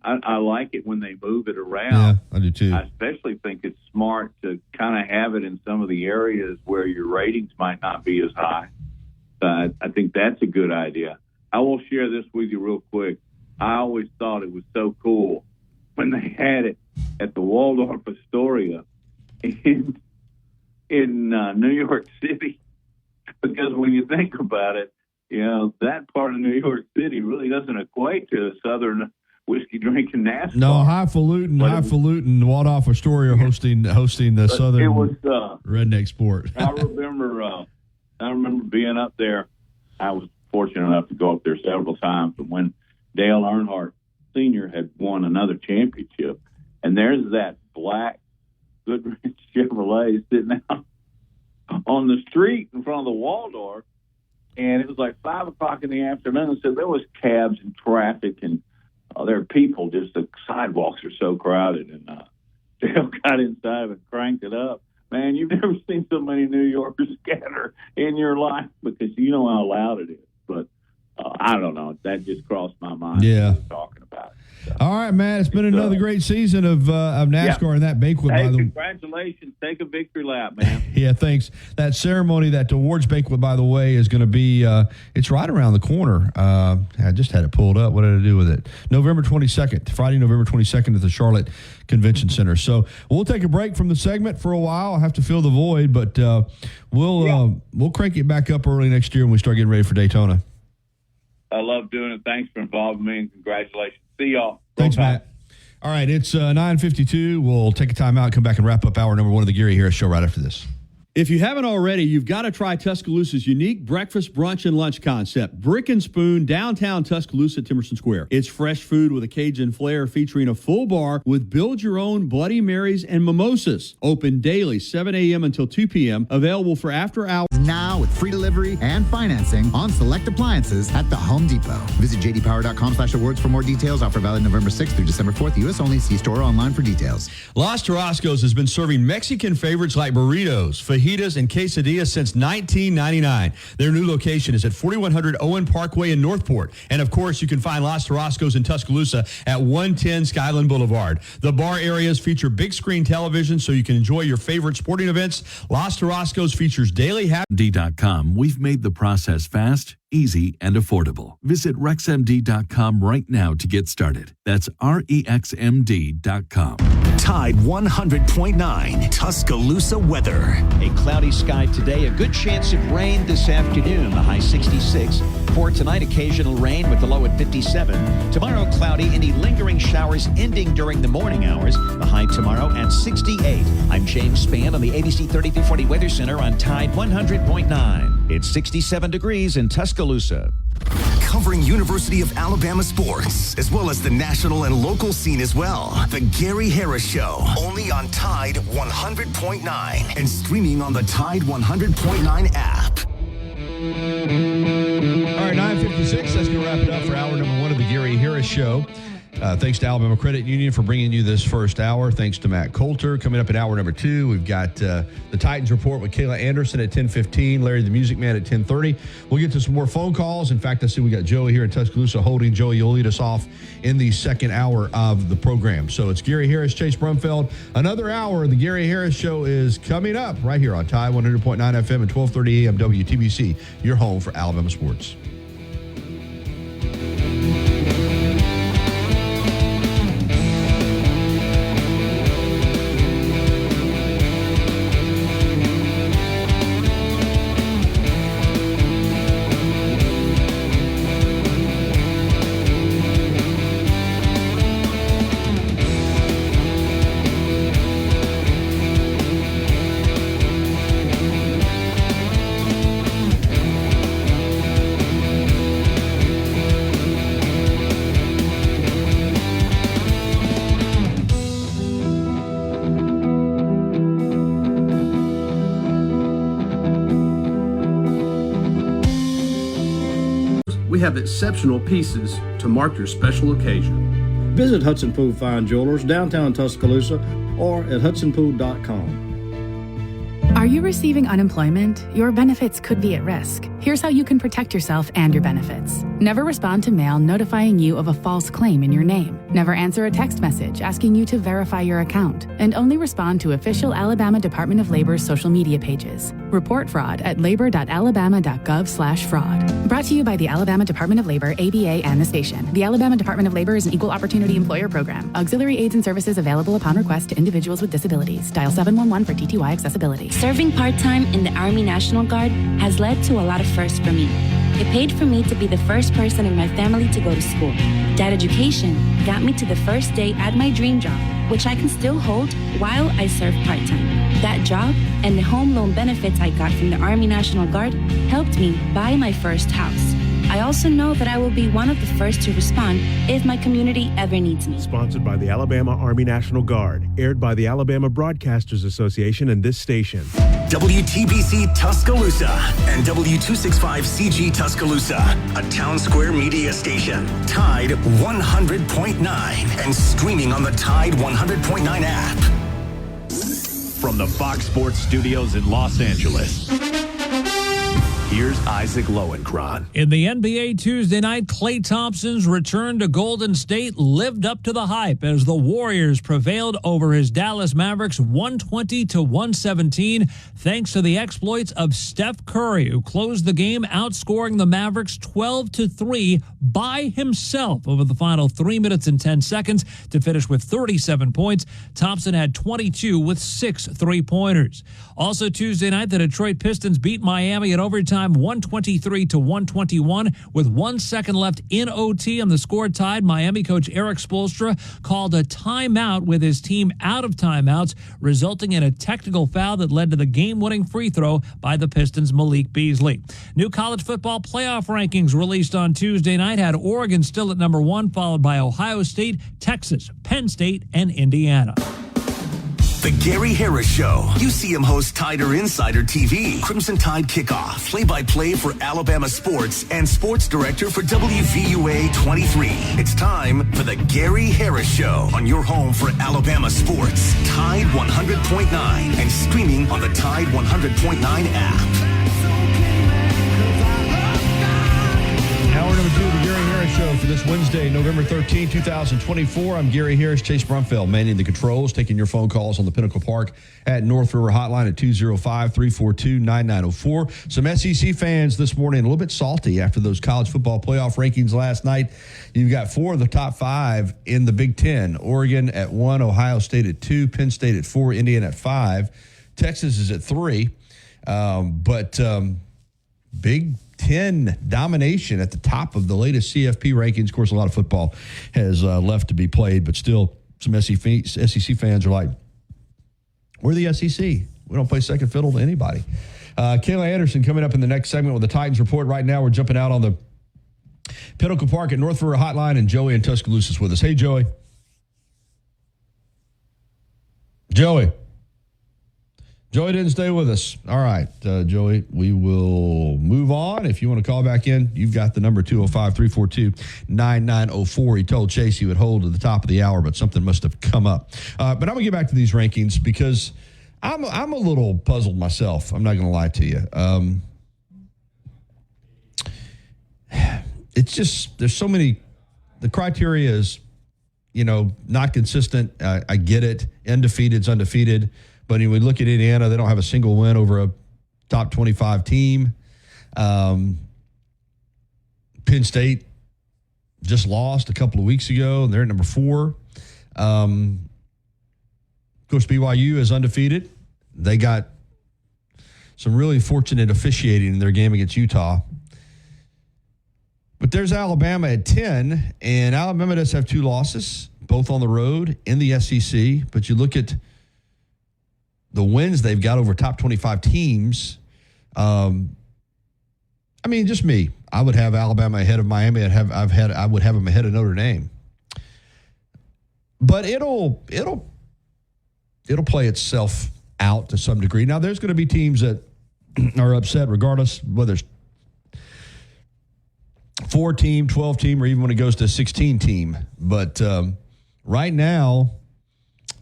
I like it when they move it around. Yeah, I do too. I especially think it's smart to kind of have it in some of the areas where your ratings might not be as high. I think that's a good idea. I will share this with you real quick. I always thought it was so cool when they had it at the Waldorf Astoria in New York City, because when you think about it, that part of New York City really doesn't equate to Southern whiskey drinking NASCAR. No, highfalutin Waldorf Astoria hosting the Southern it was, redneck sport. I remember being up there. I was fortunate enough to go up there several times, but when Dale Earnhardt Sr. had won another championship, and there's that black Goodrich Chevrolet sitting out on the street in front of the Waldorf, and it was like 5 o'clock in the afternoon, so there was cabs and traffic, and there are people, just the sidewalks are so crowded, and Dale got inside of it, cranked it up. Man, you've never seen so many New Yorkers scatter in your life, because you know how loud it is. But I don't know. That just crossed my mind. Yeah. Talking about it. So. All right, Matt. It's been another great season of NASCAR and that banquet. Hey, congratulations. Take a victory lap, man. Yeah, thanks. That ceremony, that awards banquet, by the way, is going to be, it's right around the corner. I just had it pulled up. What did I do with it? November 22nd, Friday, November 22nd at the Charlotte Convention Center. So we'll take a break from the segment for a while. I'll have to fill the void, but we'll crank it back up early next year when we start getting ready for Daytona. I love doing it. Thanks for involving me, and congratulations. See y'all. Thanks, Matt. All right, it's 9:52. We'll take a time out, come back and wrap up hour number 1 of the Gary Harris Show right after this. If you haven't already, you've got to try Tuscaloosa's unique breakfast, brunch, and lunch concept. Brick and Spoon, downtown Tuscaloosa, Timerson Square. It's fresh food with a Cajun flair featuring a full bar with build-your-own Bloody Marys and mimosas. Open daily, 7 a.m. until 2 p.m. Available for after-hours. Now with free delivery and financing on select appliances at the Home Depot. Visit jdpower.com/awards for more details. Offer valid November 6th through December 4th. U.S. only. See store or online for details. Los Tarascos has been serving Mexican favorites like burritos, fajitas, and quesadillas since 1999. Their new location is at 4100 Owen Parkway in Northport. And, of course, you can find Los Tarascos in Tuscaloosa at 110 Skyland Boulevard. The bar areas feature big screen television so you can enjoy your favorite sporting events. Los Tarascos features daily RexMD.com. We've made the process fast, easy, and affordable. Visit RexMD.com right now to get started. That's REXMD.com. Tide 100.9 Tuscaloosa weather. A cloudy sky today, a good chance of rain this afternoon, the high 66. For tonight, occasional rain with the low at 57. Tomorrow, cloudy, any lingering showers ending during the morning hours, the high tomorrow at 68. I'm James Spann on the ABC 3340 Weather Center on Tide 100.9. It's 67 degrees in Tuscaloosa. Covering University of Alabama sports, as well as the national and local scene as well. The Gary Harris Show, only on Tide 100.9 and streaming on the Tide 100.9 app. All right, 9:56. That's going to wrap it up for hour number 1 of the Gary Harris Show. Thanks to Alabama Credit Union for bringing you this first hour. Thanks to Matt Coulter. Coming up in hour number 2, we've got the Titans Report with Kayla Anderson at 10:15, Larry the Music Man at 10:30. We'll get to some more phone calls. In fact, I see we got Joey here in Tuscaloosa holding. Joey, you'll lead us off in the second hour of the program. So it's Gary Harris, Chase Brumfeld. Another hour of the Gary Harris Show is coming up right here on Tide 100.9 FM and 1230 AM WTBC, your home for Alabama sports. have exceptional pieces to mark your special occasion. Visit Hudson Pool Fine Jewelers, downtown Tuscaloosa, or at hudsonpool.com. Are you receiving unemployment? Your benefits could be at risk. Here's how you can protect yourself and your benefits. Never respond to mail notifying you of a false claim in your name. Never answer a text message asking you to verify your account. And only respond to official Alabama Department of Labor's social media pages. Report fraud at labor.alabama.gov/fraud. Brought to you by the Alabama Department of Labor, ABA, and the station. The Alabama Department of Labor is an equal opportunity employer program. Auxiliary aids and services available upon request to individuals with disabilities. Dial 711 for TTY accessibility. Serving part-time in the Army National Guard has led to a lot of firsts for me. It paid for me to be the first person in my family to go to school. That education got me to the first day at my dream job, which I can still hold while I serve part-time. That job and the home loan benefits I got from the Army National Guard helped me buy my first house. I also know that I will be one of the first to respond if my community ever needs me. Sponsored by the Alabama Army National Guard. Aired by the Alabama Broadcasters Association and this station. WTBC Tuscaloosa and W265CG Tuscaloosa, a Town Square media station. Tide 100.9 and streaming on the Tide 100.9 app. From the Fox Sports Studios in Los Angeles, here's Isaac Lowenkron. In the NBA Tuesday night, Klay Thompson's return to Golden State lived up to the hype as the Warriors prevailed over his Dallas Mavericks 120-117 thanks to the exploits of Steph Curry, who closed the game outscoring the Mavericks 12-3 by himself over the final 3 minutes and 10 seconds to finish with 37 points. Thompson had 22 with 6 3-pointers. Also Tuesday night, the Detroit Pistons beat Miami in overtime 123-121 with 1 second left in OT on the score tied. Miami coach Eric Spoelstra called a timeout with his team out of timeouts, resulting in a technical foul that led to the game-winning free throw by the Pistons' Malik Beasley. New college football playoff rankings released on Tuesday night had Oregon still at number 1, followed by Ohio State, Texas, Penn State, and Indiana. The Gary Harris Show. UCM host Tider Insider TV. Crimson Tide Kickoff. Play-by-play for Alabama sports and sports director for WVUA 23. It's time for the Gary Harris Show on your home for Alabama sports. Tide 100.9 and streaming on the Tide 100.9 app. Hour number 2 of the Gary Harris Show for this Wednesday, November 13, 2024. I'm Gary Harris, Chase Brumfeld, manning the controls, taking your phone calls on the Pinnacle Park at North River Hotline at 205-342-9904. Some SEC fans this morning a little bit salty after those college football playoff rankings last night. You've got 4 of the top 5 in the Big Ten. Oregon at 1, Ohio State at 2, Penn State at 4, Indiana at 5. Texas is at 3. Big 10 domination at the top of the latest CFP rankings. Of course, a lot of football has left to be played, but still some SEC fans are like, we're the SEC. We don't play second fiddle to anybody. Kayla Anderson coming up in the next segment with the Titans report. Right now, we're jumping out on the Pinnacle Park at North River Hotline, and Joey in Tuscaloosa is with us. Hey, Joey. Joey didn't stay with us. All right, Joey, we will move on. If you want to call back in, you've got the number 205-342-9904. He told Chase he would hold at the top of the hour, but something must have come up. But I'm going to get back to these rankings because I'm a little puzzled myself. I'm not going to lie to you. It's just there's so many. The criteria is, not consistent. I get it. Undefeated's undefeated. But when we look at Indiana, they don't have a single win over a top 25 team. Penn State just lost a couple of weeks ago, and they're at number 4. Of course, BYU is undefeated. They got some really fortunate officiating in their game against Utah. But there's Alabama at 10, and Alabama does have 2 losses, both on the road in the SEC. But you look at the wins they've got over top 25 teams. Just me. I would have Alabama ahead of Miami. I would have them ahead of Notre Dame. But it'll play itself out to some degree. Now, there's going to be teams that are upset regardless whether it's 4-team, 12-team, or even when it goes to 16-team. But right now,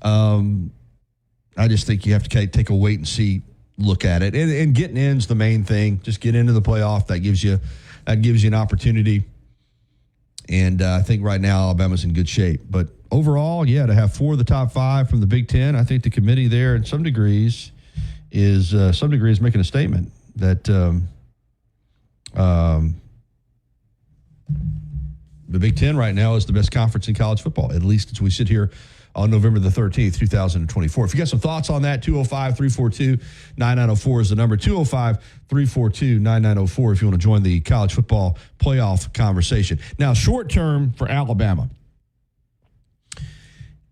I just think you have to take a wait-and-see look at it. And getting in's the main thing. Just get into the playoff. That gives you an opportunity. And I think right now Alabama's in good shape. But overall, to have 4 of the top 5 from the Big Ten, I think the committee there, in some degrees, is making a statement that the Big Ten right now is the best conference in college football, at least as we sit here on November the 13th, 2024. If you got some thoughts on that, 205-342-9904 is the number, 205-342-9904 if you want to join the college football playoff conversation. Now, short term for Alabama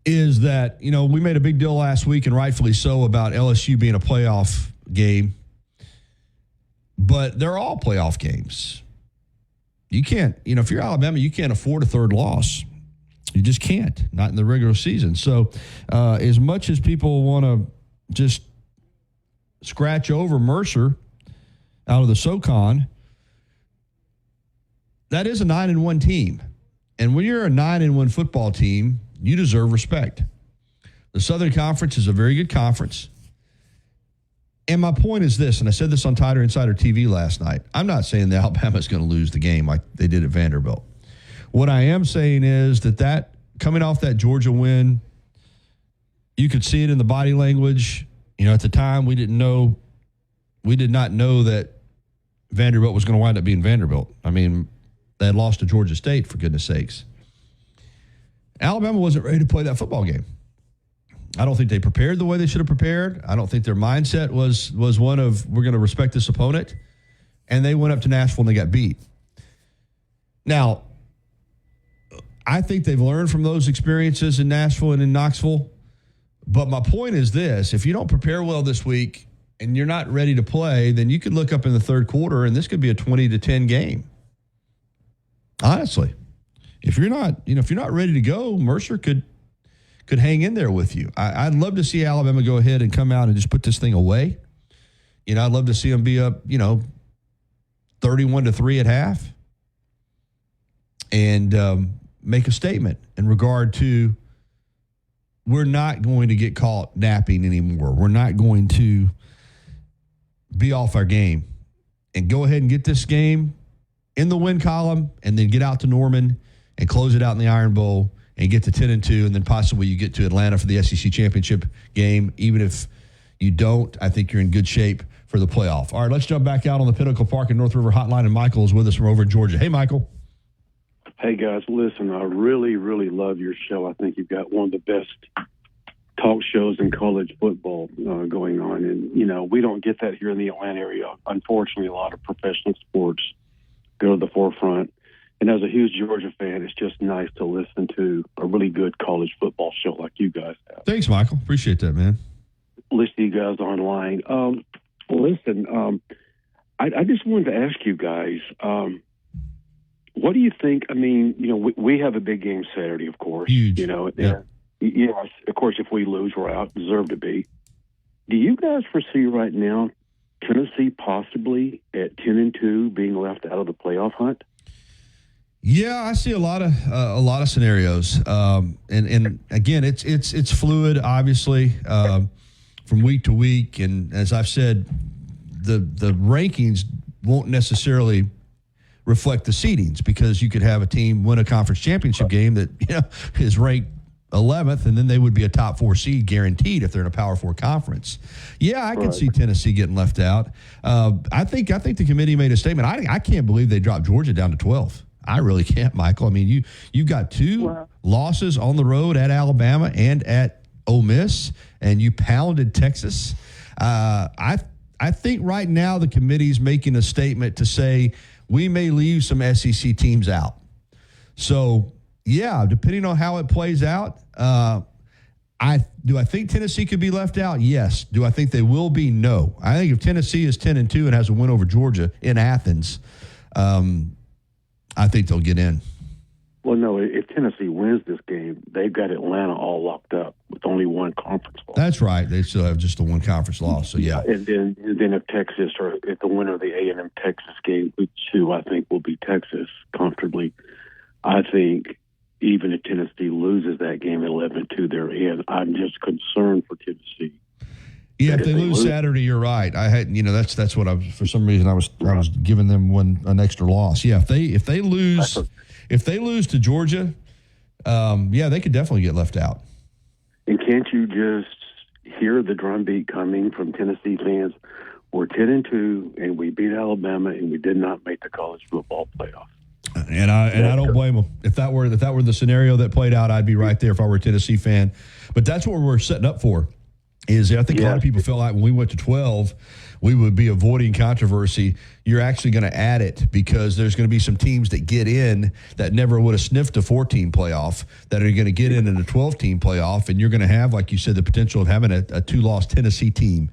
is that, we made a big deal last week, and rightfully so, about LSU being a playoff game, but they're all playoff games. You can't, if you're Alabama, you can't afford a third loss. You just can't, not in the regular season. So as much as people want to just scratch over Mercer out of the SoCon, that is a 9-1 team. And when you're a 9-1 football team, you deserve respect. The Southern Conference is a very good conference. And my point is this, and I said this on Tider Insider TV last night. I'm not saying that Alabama's going to lose the game like they did at Vanderbilt. What I am saying is that coming off that Georgia win, you could see it in the body language. At the time, we did not know that Vanderbilt was going to wind up being Vanderbilt. I mean, they had lost to Georgia State, for goodness sakes. Alabama wasn't ready to play that football game. I don't think they prepared the way they should have prepared. I don't think their mindset was one of, we're going to respect this opponent. And they went up to Nashville and they got beat. Now, I think they've learned from those experiences in Nashville and in Knoxville. But my point is this: if you don't prepare well this week and you're not ready to play, then you could look up in the third quarter and this could be a 20-10 game. Honestly, if you're not ready to go, Mercer could hang in there with you. I'd love to see Alabama go ahead and come out and just put this thing away. I'd love to see them be up, 31-3 at half and make a statement in regard to, we're not going to get caught napping anymore. We're not going to be off our game, and go ahead and get this game in the win column and then get out to Norman and close it out in the Iron Bowl and get to 10-2, and then possibly you get to Atlanta for the SEC championship game. Even if you don't, I think you're in good shape for the playoff. All right, let's jump back out on the Pinnacle Park and North River Hotline, and Michael is with us from over in Georgia. Hey, Michael. Hey, guys, listen, I really, really love your show. I think you've got one of the best talk shows in college football going on. And, we don't get that here in the Atlanta area. Unfortunately, a lot of professional sports go to the forefront. And as a huge Georgia fan, it's just nice to listen to a really good college football show like you guys have. Thanks, Michael. Appreciate that, man. Listen to you guys online. I just wanted to ask you guys, what do you think? I mean, we have a big game Saturday, of course. Huge. Yes, of course, if we lose, we're out. Deserve to be. Do you guys foresee right now Tennessee possibly at 10-2 being left out of the playoff hunt? Yeah, I see a lot of scenarios, and again, it's fluid, obviously, from week to week. And as I've said, the rankings won't necessarily reflect the seedings, because you could have a team win a conference championship game that is ranked 11th, and then they would be a top 4 seed guaranteed if they're in a Power 4 conference. Yeah, I can see Tennessee getting left out. I think the committee made a statement. I can't believe they dropped Georgia down to 12th. I really can't, Michael. I mean, you've got 2 losses on the road at Alabama and at Ole Miss, and you pounded Texas. I think right now the committee's making a statement to say we may leave some SEC teams out. So, yeah, depending on how it plays out, do I think Tennessee could be left out? Yes. Do I think they will be? No. I think if Tennessee is 10-2 and has a win over Georgia in Athens, I think they'll get in. Well, no, if Tennessee wins this game, they've got Atlanta all locked up with only one conference loss. That's right. They still have just the one conference loss. So, yeah. And then if Texas, or if the winner of the A&M Texas game, which who I think will be Texas comfortably, I think even if Tennessee loses that game at 11-2, they're in. I'm just concerned for Tennessee. Yeah, if they lose Saturday, you're right. I had, that's what I was. For some reason, I was giving them an extra loss. Yeah, if they lose to Georgia, they could definitely get left out. And can't you just hear the drumbeat coming from Tennessee fans? We're 10-2, and we beat Alabama, and we did not make the college football playoff. And I don't blame them. If that were the scenario that played out, I'd be right there if I were a Tennessee fan. But that's what we're setting up for. I think a lot of people feel like when we went to 12, we would be avoiding controversy. You're actually going to add it because there's going to be some teams that get in that never would have sniffed a 14 playoff that are going to get in a 12-team playoff, and you're going to have, like you said, the potential of having a two-loss Tennessee team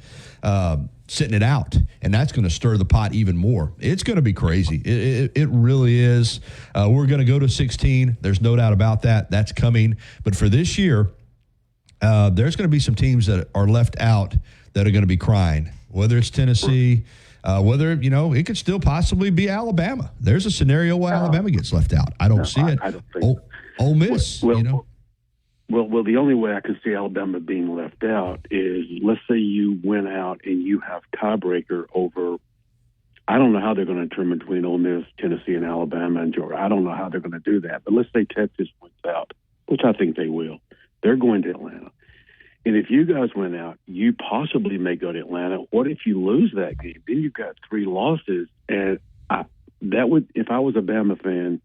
sitting it out, and that's going to stir the pot even more. It's going to be crazy. It really is. We're going to go to 16. There's no doubt about that. That's coming. But for this year, there's going to be some teams that are left out that are going to be crying, whether it's Tennessee, whether, it could still possibly be Alabama. There's a scenario where Alabama gets left out. I don't see it. I don't think Ole Miss, Well, the only way I can see Alabama being left out is, let's say you win out and you have tiebreaker over, I don't know how they're going to determine between Ole Miss, Tennessee, and Alabama and Georgia. I don't know how they're going to do that. But let's say Texas wins out, which I think they will. They're going to Atlanta. And if you guys went out, you possibly may go to Atlanta. What if you lose that game? Then you've got 3 losses. And if I was a Bama fan,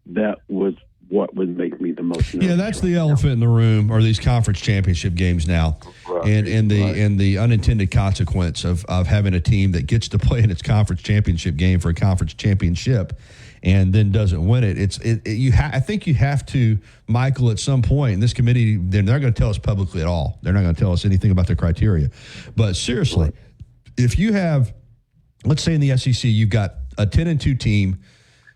that was what would make me the most nervous. Yeah, that's the elephant in the room, are these conference championship games now. Right. And the unintended consequence of having a team that gets to play in its conference championship game for a conference championship and then doesn't win it. I think you have to, Michael, at some point, and this committee, they're not going to tell us publicly at all. They're not going to tell us anything about their criteria. But seriously, if you have, let's say in the SEC, you've got a 10-2 team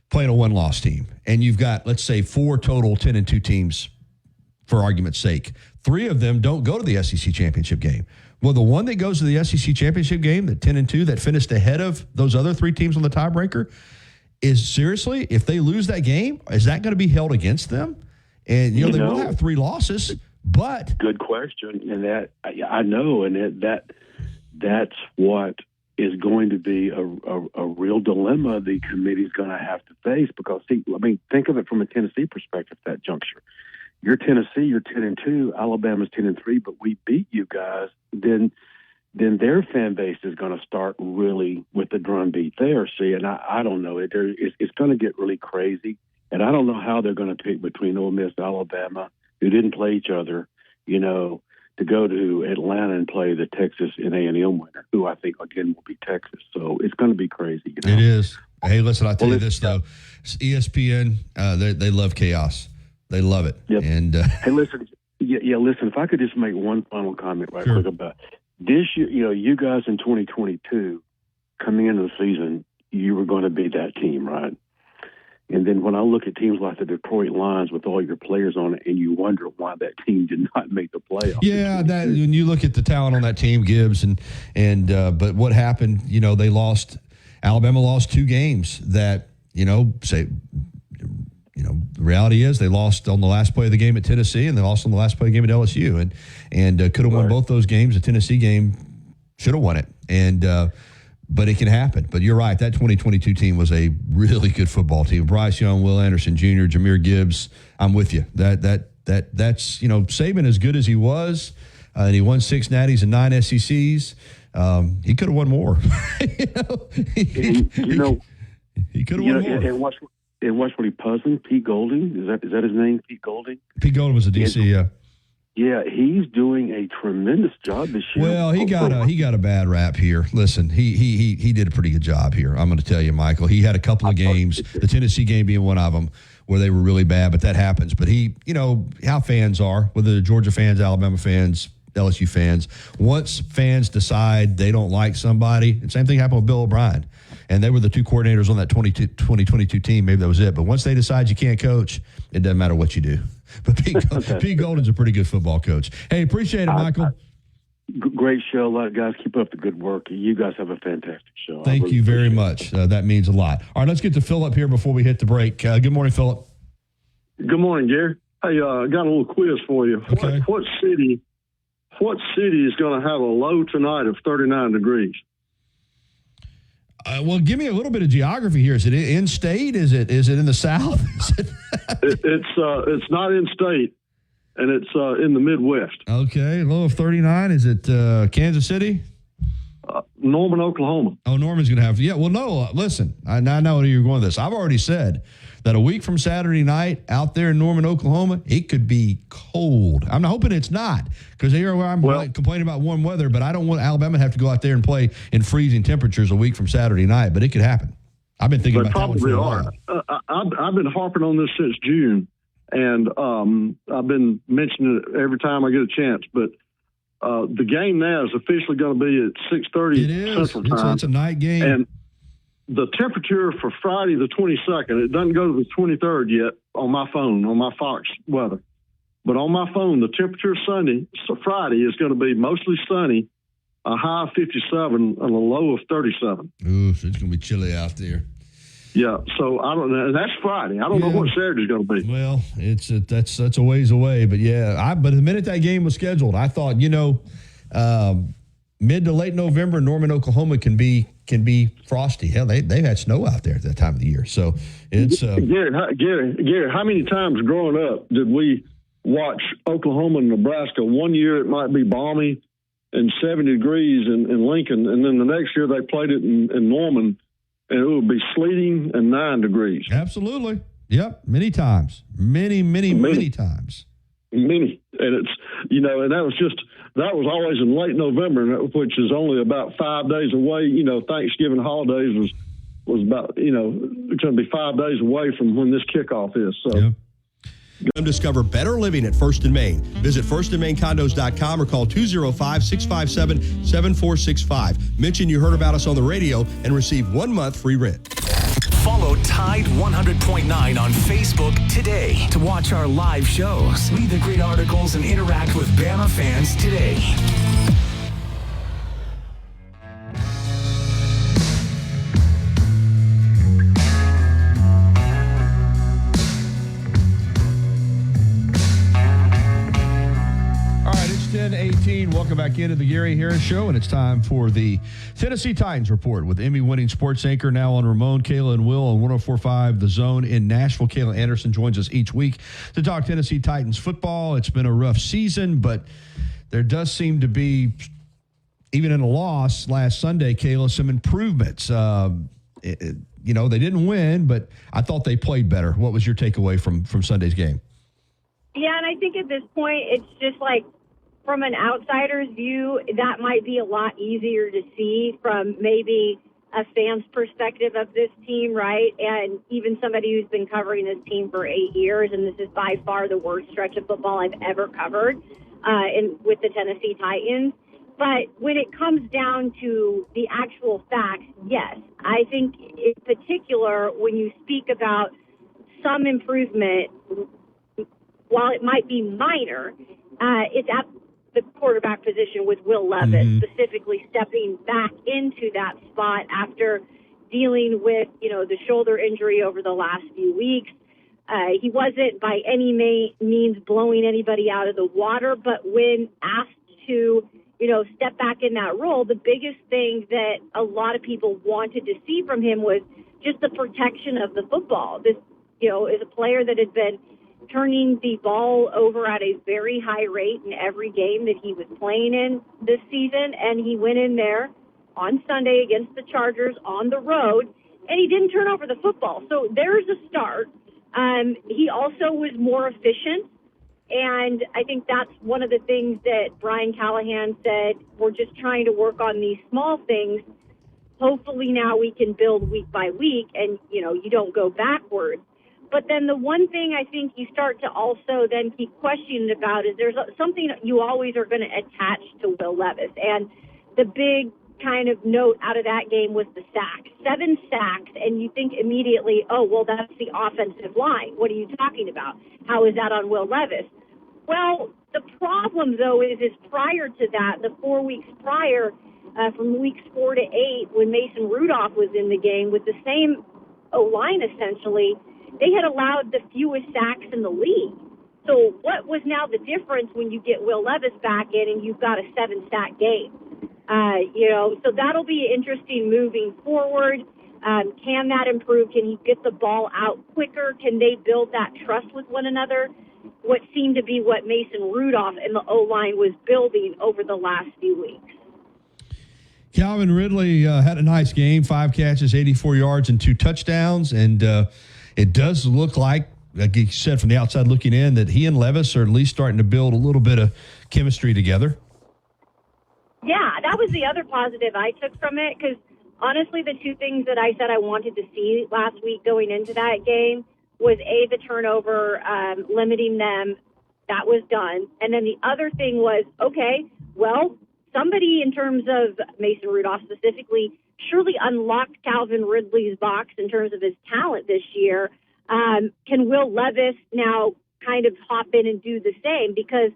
playing a 1-loss team, and you've got, let's say, 4 total 10-2 teams, for argument's sake. 3 of them don't go to the SEC championship game. Well, the one that goes to the SEC championship game, the 10-2, that finished ahead of those other 3 teams on the tiebreaker, is seriously, if they lose that game, is that going to be held against them? And, they will have 3 losses, but... Good question. And that, I know, and that's what is going to be a real dilemma the committee's going to have to face, because, think of it from a Tennessee perspective at that juncture. You're Tennessee, you're 10-2, Alabama's 10-3, but we beat you guys, then their fan base is going to start really with the drumbeat there. See, and I don't know. It's going to get really crazy, and I don't know how they're going to pick between Ole Miss and Alabama, who didn't play each other, to go to Atlanta and play the Texas and A&M winner, who I think, again, will be Texas. So it's going to be crazy. It is. Hey, listen, I'll tell you this, though. ESPN, they love chaos. They love it. Yep. And hey, listen, listen, if I could just make one final comment quick about this year, you guys in 2022, coming into the season, you were going to be that team, right? And then when I look at teams like the Detroit Lions with all your players on it, and you wonder why that team did not make the playoffs. Yeah, when you look at the talent on that team, Gibbs, but what happened? They lost. Alabama lost 2 games that the reality is they lost on the last play of the game at Tennessee, and they lost on the last play of the game at LSU, and could have won both those games. The Tennessee game should have won it, but it can happen. But you're right, that 2022 team was a really good football team. Bryce Young, Will Anderson Jr., Jahmyr Gibbs. I'm with you. That's Saban, as good as he was, and he won 6 natties and 9 SECs. He could have won more. He could have won more. And what's really puzzling? Pete Golding, is that his name? Pete Golding. Pete Golding was a DC. Yeah. Yeah, he's doing a tremendous job this year. Well, he got a bad rap here. Listen, he did a pretty good job here. I'm going to tell you, Michael. He had a couple of games, the Tennessee game being one of them, where they were really bad, but that happens. But how fans are, whether they're Georgia fans, Alabama fans, LSU fans, once fans decide they don't like somebody, the same thing happened with Bill O'Brien. and they were the two coordinators on that 2022 team. Maybe that was it. But once they decide you can't coach, it doesn't matter what you do. But Pete Golden's a pretty good football coach. Hey, appreciate it, Michael. Great show. A lot of guys keep up the good work. You guys have a fantastic show. Thank you very much. That means a lot. All right, let's get to Philip here before we hit the break. Good morning, Philip. Good morning, Gary. Hey, I got a little quiz for you. Okay. What city is going to have a low tonight of 39 degrees? Well, give me a little bit of geography here. Is it in state? Is it in the South? It's not in state, and it's in the Midwest. Okay, low of 39. Is it Kansas City? Norman, Oklahoma. Oh, Norman's going to have. Yeah, well, no, listen. I know where you're going with this. I've already said that a week from Saturday night out there in Norman, Oklahoma, it could be cold. I'm hoping it's not, because here I'm complaining about warm weather, but I don't want Alabama to have to go out there and play in freezing temperatures a week from Saturday night, but it could happen. I've been thinking about that one for a while. I've been harping on this since June, and I've been mentioning it every time I get a chance, but the game now is officially going to be at 6:30 Central Time. It's a night game. And the temperature for Friday the 22nd, it doesn't go to the 23rd yet on my phone, on my Fox weather. But on my phone, the temperature Friday is going to be mostly sunny, a high of 57 and a low of 37. Ooh, so it's going to be chilly out there. Yeah, so I don't know. That's Friday. I don't know what Saturday's going to be. Well, that's a ways away, but but the minute that game was scheduled, I thought, mid to late November, Norman, Oklahoma can be frosty. Hell, they've had snow out there at that time of the year, so it's. Gary, how many times growing up did we watch Oklahoma and Nebraska? One year it might be balmy and 70 degrees in Lincoln, and then the next year they played it in Norman, and it would be sleeting and 9 degrees. Absolutely. Yep. Many times. Many times. Many. And it's, and that was always in late November, which is only about 5 days away. Thanksgiving holidays was about, it's going to be 5 days away from when this kickoff is. So. Yep. Come discover better living at First and Main. Visit firstandmaincondos.com or call 205-657-7465. Mention you heard about us on the radio and receive 1 month free rent. Follow Tide 100.9 on Facebook today to watch our live shows, read the great articles, and interact with Bama fans today. All right, it's 10:18. Welcome back into the Gary Harris Show, and it's time for the Tennessee Titans Report with Emmy-winning sports anchor now on Ramon, Kayla, and Will on 104.5 The Zone in Nashville. Kayla Anderson joins us each week to talk Tennessee Titans football. It's been a rough season, but there does seem to be, even in a loss last Sunday, Kayla, some improvements. They didn't win, but I thought they played better. What was your takeaway from Sunday's game? Yeah, and I think at this point, it's just like, from an outsider's view, that might be a lot easier to see from maybe a fan's perspective of this team, right? And even somebody who's been covering this team for 8 years, and this is by far the worst stretch of football I've ever covered with the Tennessee Titans. But when it comes down to the actual facts, yes, I think in particular when you speak about some improvement, while it might be minor, it's at the quarterback position with Will Levis, specifically stepping back into that spot after dealing with, the shoulder injury over the last few weeks. He wasn't by any means blowing anybody out of the water, but when asked to, step back in that role, the biggest thing that a lot of people wanted to see from him was just the protection of the football. This, is a player that had been turning the ball over at a very high rate in every game that he was playing in this season, and he went in there on Sunday against the Chargers on the road, and he didn't turn over the football. So there's a start. He also was more efficient, and I think that's one of the things that Brian Callahan said, we're just trying to work on these small things. Hopefully now we can build week by week, and, you don't go backwards. But then the one thing I think you start to also then keep questioning about is there's something you always are going to attach to Will Levis. And the big kind of note out of that game was the sacks. 7 sacks, and you think immediately, oh, well, that's the offensive line. What are you talking about? How is that on Will Levis? Well, the problem, though, is prior to that, the 4 weeks prior, from weeks 4 to 8, when Mason Rudolph was in the game with the same O-line, essentially, they had allowed the fewest sacks in the league. So what was now the difference when you get Will Levis back in and you've got a 7-sack game? So that'll be interesting moving forward. Can that improve? Can he get the ball out quicker? Can they build that trust with one another? What seemed to be what Mason Rudolph and the O-line was building over the last few weeks. Calvin Ridley had a nice game, 5 catches, 84 yards, and 2 touchdowns. And it does look like you said from the outside looking in, that he and Levis are at least starting to build a little bit of chemistry together. Yeah, that was the other positive I took from it, because honestly, the 2 things that I said I wanted to see last week going into that game was, A, the turnover, limiting them. That was done. And then the other thing was, okay, well, somebody in terms of Mason Rudolph specifically surely unlocked Calvin Ridley's box in terms of his talent this year. Can Will Levis now kind of hop in and do the same? Because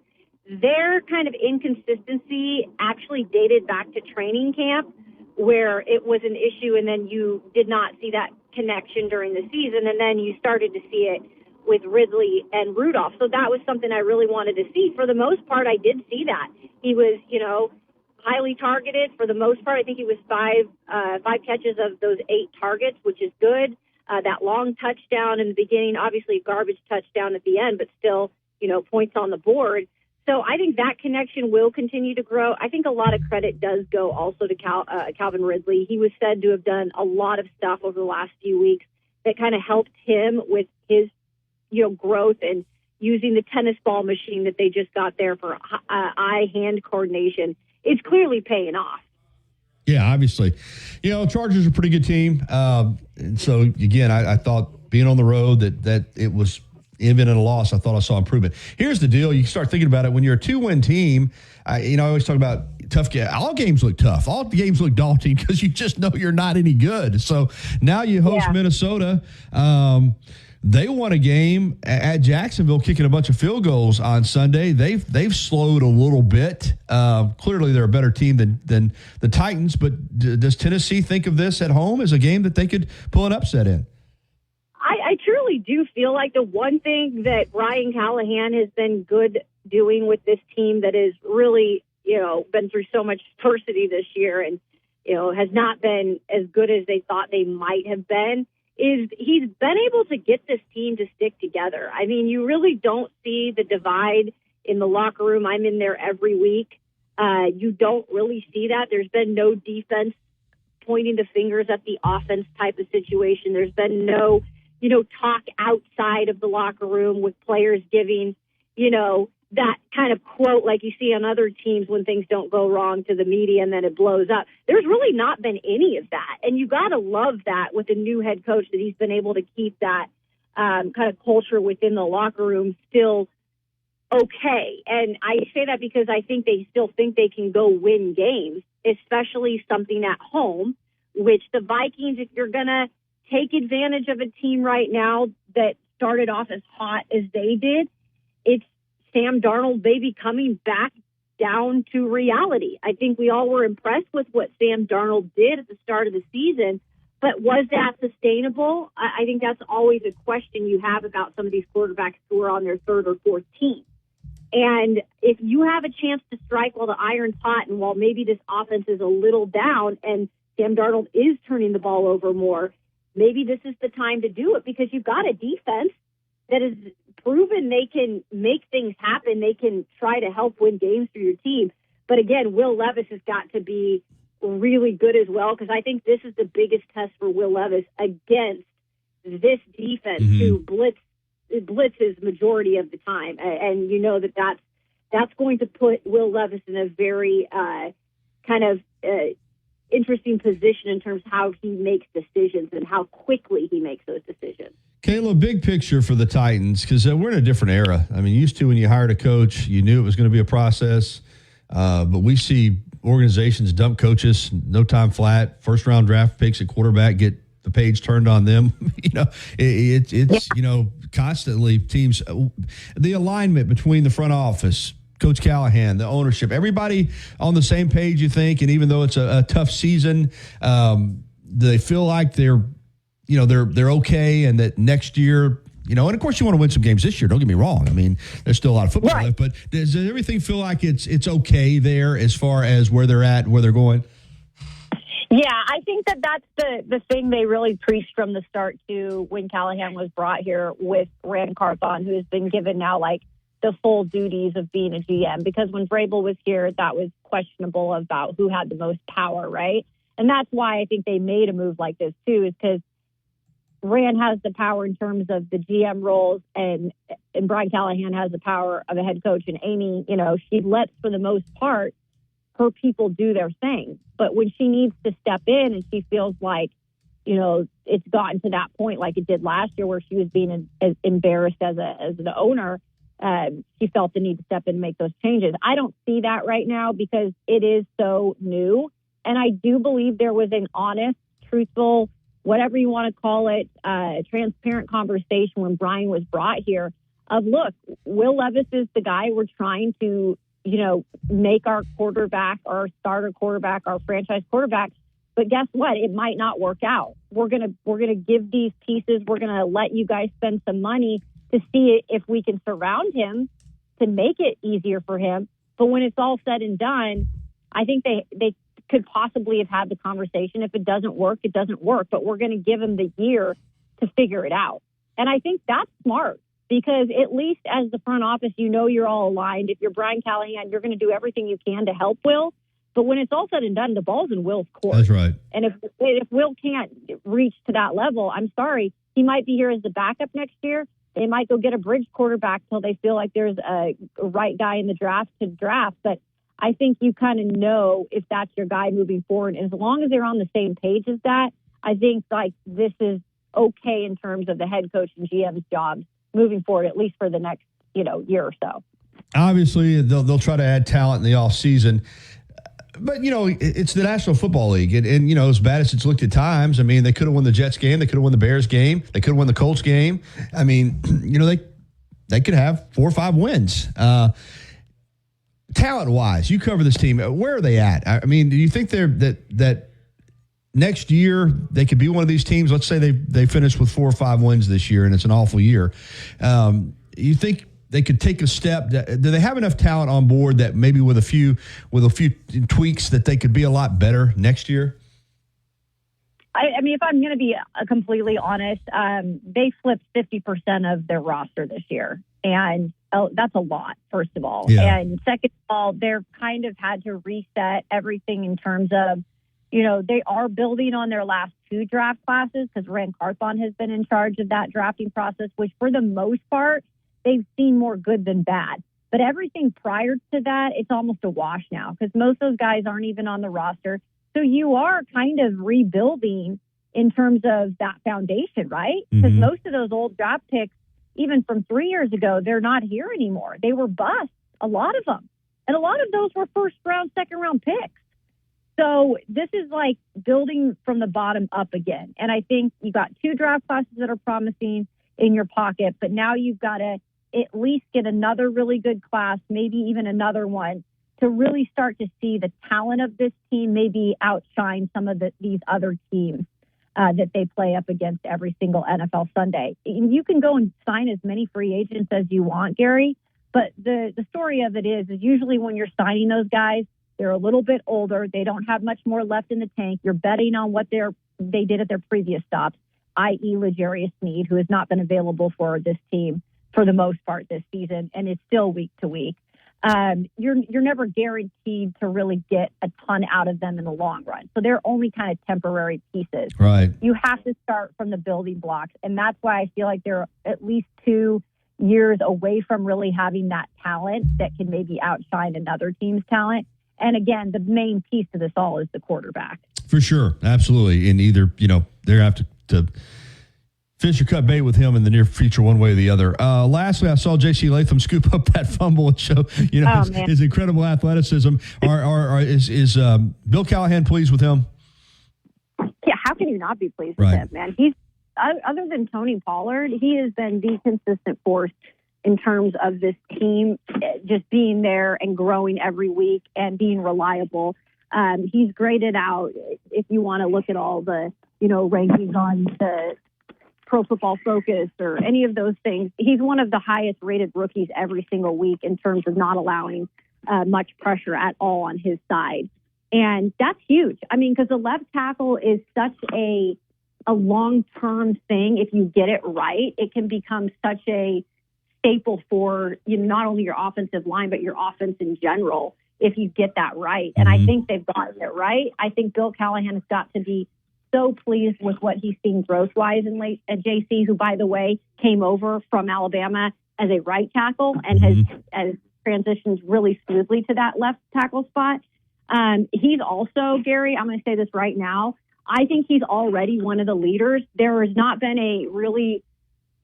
their kind of inconsistency actually dated back to training camp, where it was an issue and then you did not see that connection during the season, and then you started to see it with Ridley and Rudolph. So that was something I really wanted to see. For the most part, I did see that. He was, highly targeted. For the most part, I think he was 5 catches of those 8 targets, which is good. That long touchdown in the beginning, obviously a garbage touchdown at the end, but still, points on the board. So I think that connection will continue to grow. I think a lot of credit does go also to Calvin Ridley. He was said to have done a lot of stuff over the last few weeks that kind of helped him with his, growth and using the tennis ball machine that they just got there for eye-hand coordination. It's clearly paying off. Yeah, obviously. Chargers are a pretty good team. And so, again, I thought being on the road that it was, even in a loss, I thought I saw improvement. Here's the deal. You start thinking about it. When you're a 2-win team, I always talk about tough games. All games look tough. All games look daunting because you just know you're not any good. So now you host Minnesota. They won a game at Jacksonville, kicking a bunch of field goals on Sunday. They've slowed a little bit. Clearly, they're a better team than the Titans. But does Tennessee think of this at home as a game that they could pull an upset in? I truly do feel like the one thing that Brian Callahan has been good doing with this team that is really, been through so much adversity this year and, has not been as good as they thought they might have been, is he's been able to get this team to stick together. I mean, you really don't see the divide in the locker room. I'm in there every week. You don't really see that. There's been no defense pointing the fingers at the offense type of situation. There's been no, talk outside of the locker room with players giving, that kind of quote like you see on other teams when things don't go wrong to the media and then it blows up. There's really not been any of that. And you got to love that with a new head coach, that he's been able to keep that kind of culture within the locker room still okay. And I say that because I think they still think they can go win games, especially something at home, which the Vikings, if you're going to take advantage of a team right now that started off as hot as they did, it's Sam Darnold maybe coming back down to reality. I think we all were impressed with what Sam Darnold did at the start of the season, but was that sustainable? I think that's always a question you have about some of these quarterbacks who are on their 3rd or 4th team. And if you have a chance to strike while the iron's hot and while maybe this offense is a little down and Sam Darnold is turning the ball over more, maybe this is the time to do it, because you've got a defense that has proven they can make things happen. They can try to help win games for your team. But again, Will Levis has got to be really good as well, because I think this is the biggest test for Will Levis against this defense who blitzes majority of the time. And that's going to put Will Levis in a very interesting position in terms of how he makes decisions and how quickly he makes those decisions. Kayla, big picture for the Titans, because we're in a different era. I mean, used to when you hired a coach, you knew it was going to be a process. But we see organizations dump coaches, no time flat, first round draft picks at quarterback, get the page turned on them. It's constantly teams, the alignment between the front office, Coach Callahan, the ownership, everybody on the same page, you think. And even though it's a tough season, they feel like they're okay, and that next year, and of course you want to win some games this year. Don't get me wrong. I mean, there's still a lot of football left, but does everything feel like it's okay there as far as where they're at, where they're going? Yeah, I think that's the thing they really preached from the start to when Callahan was brought here with Ran Carthon, who has been given now like the full duties of being a GM, because when Vrabel was here, that was questionable about who had the most power, right? And that's why I think they made a move like this too, is because Rand has the power in terms of the GM roles, and Brian Callahan has the power of a head coach. And Amy, she lets, for the most part, her people do their thing. But when she needs to step in and she feels like, it's gotten to that point like it did last year where she was being embarrassed as an owner, she felt the need to step in and make those changes. I don't see that right now because it is so new. And I do believe there was an honest, truthful, whatever you want to call it, transparent conversation when Brian was brought here of, look, Will Levis is the guy we're trying to, make our quarterback, our starter quarterback, our franchise quarterback. But guess what? It might not work out. We're gonna give these pieces. We're gonna let you guys spend some money to see if we can surround him to make it easier for him. But when it's all said and done, I think they could possibly have had the conversation. If it doesn't work, it doesn't work. But we're going to give him the year to figure it out. And I think that's smart because at least as the front office, you're all aligned. If you're Brian Callahan, you're going to do everything you can to help Will. But when it's all said and done, the ball's in Will's court. That's right. And if Will can't reach to that level, I'm sorry, he might be here as the backup next year. They might go get a bridge quarterback till they feel like there's a right guy in the draft to draft. But I think you kind of know if that's your guy moving forward. And as long as they're on the same page as that, I think like this is okay in terms of the head coach and GM's jobs moving forward, at least for the next, year or so. Obviously, they'll try to add talent in the offseason. But, it's the National Football League. And as bad as it's looked at times, I mean, they could have won the Jets game. They could have won the Bears game. They could have won the Colts game. I mean, they could have 4 or 5 wins. Talent-wise, you cover this team. Where are they at? I mean, do you think that next year they could be one of these teams? Let's say they finish with 4 or 5 wins this year, and it's an awful year. You think they could take a step? Do they have enough talent on board that maybe with a few tweaks that they could be a lot better next year? I mean, if I'm going to be completely honest, they flipped 50% of their roster this year. And that's a lot, first of all. Yeah. And second of all, they're kind of had to reset everything in terms of, they are building on their last 2 draft classes because Ran Carthon has been in charge of that drafting process, which for the most part, they've seen more good than bad. But everything prior to that, it's almost a wash now because most of those guys aren't even on the roster. So you are kind of rebuilding in terms of that foundation, right? Because most of those old draft picks, even from 3 years ago, they're not here anymore. They were busts, a lot of them. And a lot of those were first round, second round picks. So this is like building from the bottom up again. And I think you got 2 draft classes that are promising in your pocket, but now you've got to at least get another really good class, maybe even another one, to really start to see the talent of this team maybe outshine some of these other teams that they play up against every single NFL Sunday. You can go and sign as many free agents as you want, Gary, but the story of it is usually when you're signing those guys, they're a little bit older. They don't have much more left in the tank. You're betting on what they did at their previous stops, i.e. L'Jarius Sneed, who has not been available for this team for the most part this season and is still week to week. You're never guaranteed to really get a ton out of them in the long run. So they're only kind of temporary pieces. Right. You have to start from the building blocks. And that's why I feel like they're at least 2 years away from really having that talent that can maybe outshine another team's talent. And again, the main piece to this all is the quarterback. For sure. Absolutely. And either, they have to Fish or cut bait with him in the near future, one way or the other. Lastly, I saw J.C. Latham scoop up that fumble and show his incredible athleticism. Is Bill Callahan pleased with him? Yeah, how can you not be pleased with him, man? He's other than Tony Pollard, he has been the consistent force in terms of this team just being there and growing every week and being reliable. He's graded out, if you want to look at all the rankings on the Pro Football Focus or any of those things, he's one of the highest rated rookies every single week in terms of not allowing much pressure at all on his side. And that's huge. I mean, because the left tackle is such a long-term thing. If you get it right, it can become such a staple for not only your offensive line, but your offense in general, if you get that right. And I think they've gotten it right. I think Bill Callahan has got to be so pleased with what he's seen growth-wise in JC, who, by the way, came over from Alabama as a right tackle and has transitioned really smoothly to that left tackle spot. He's also, Gary, I'm going to say this right now, I think he's already one of the leaders. There has not been a really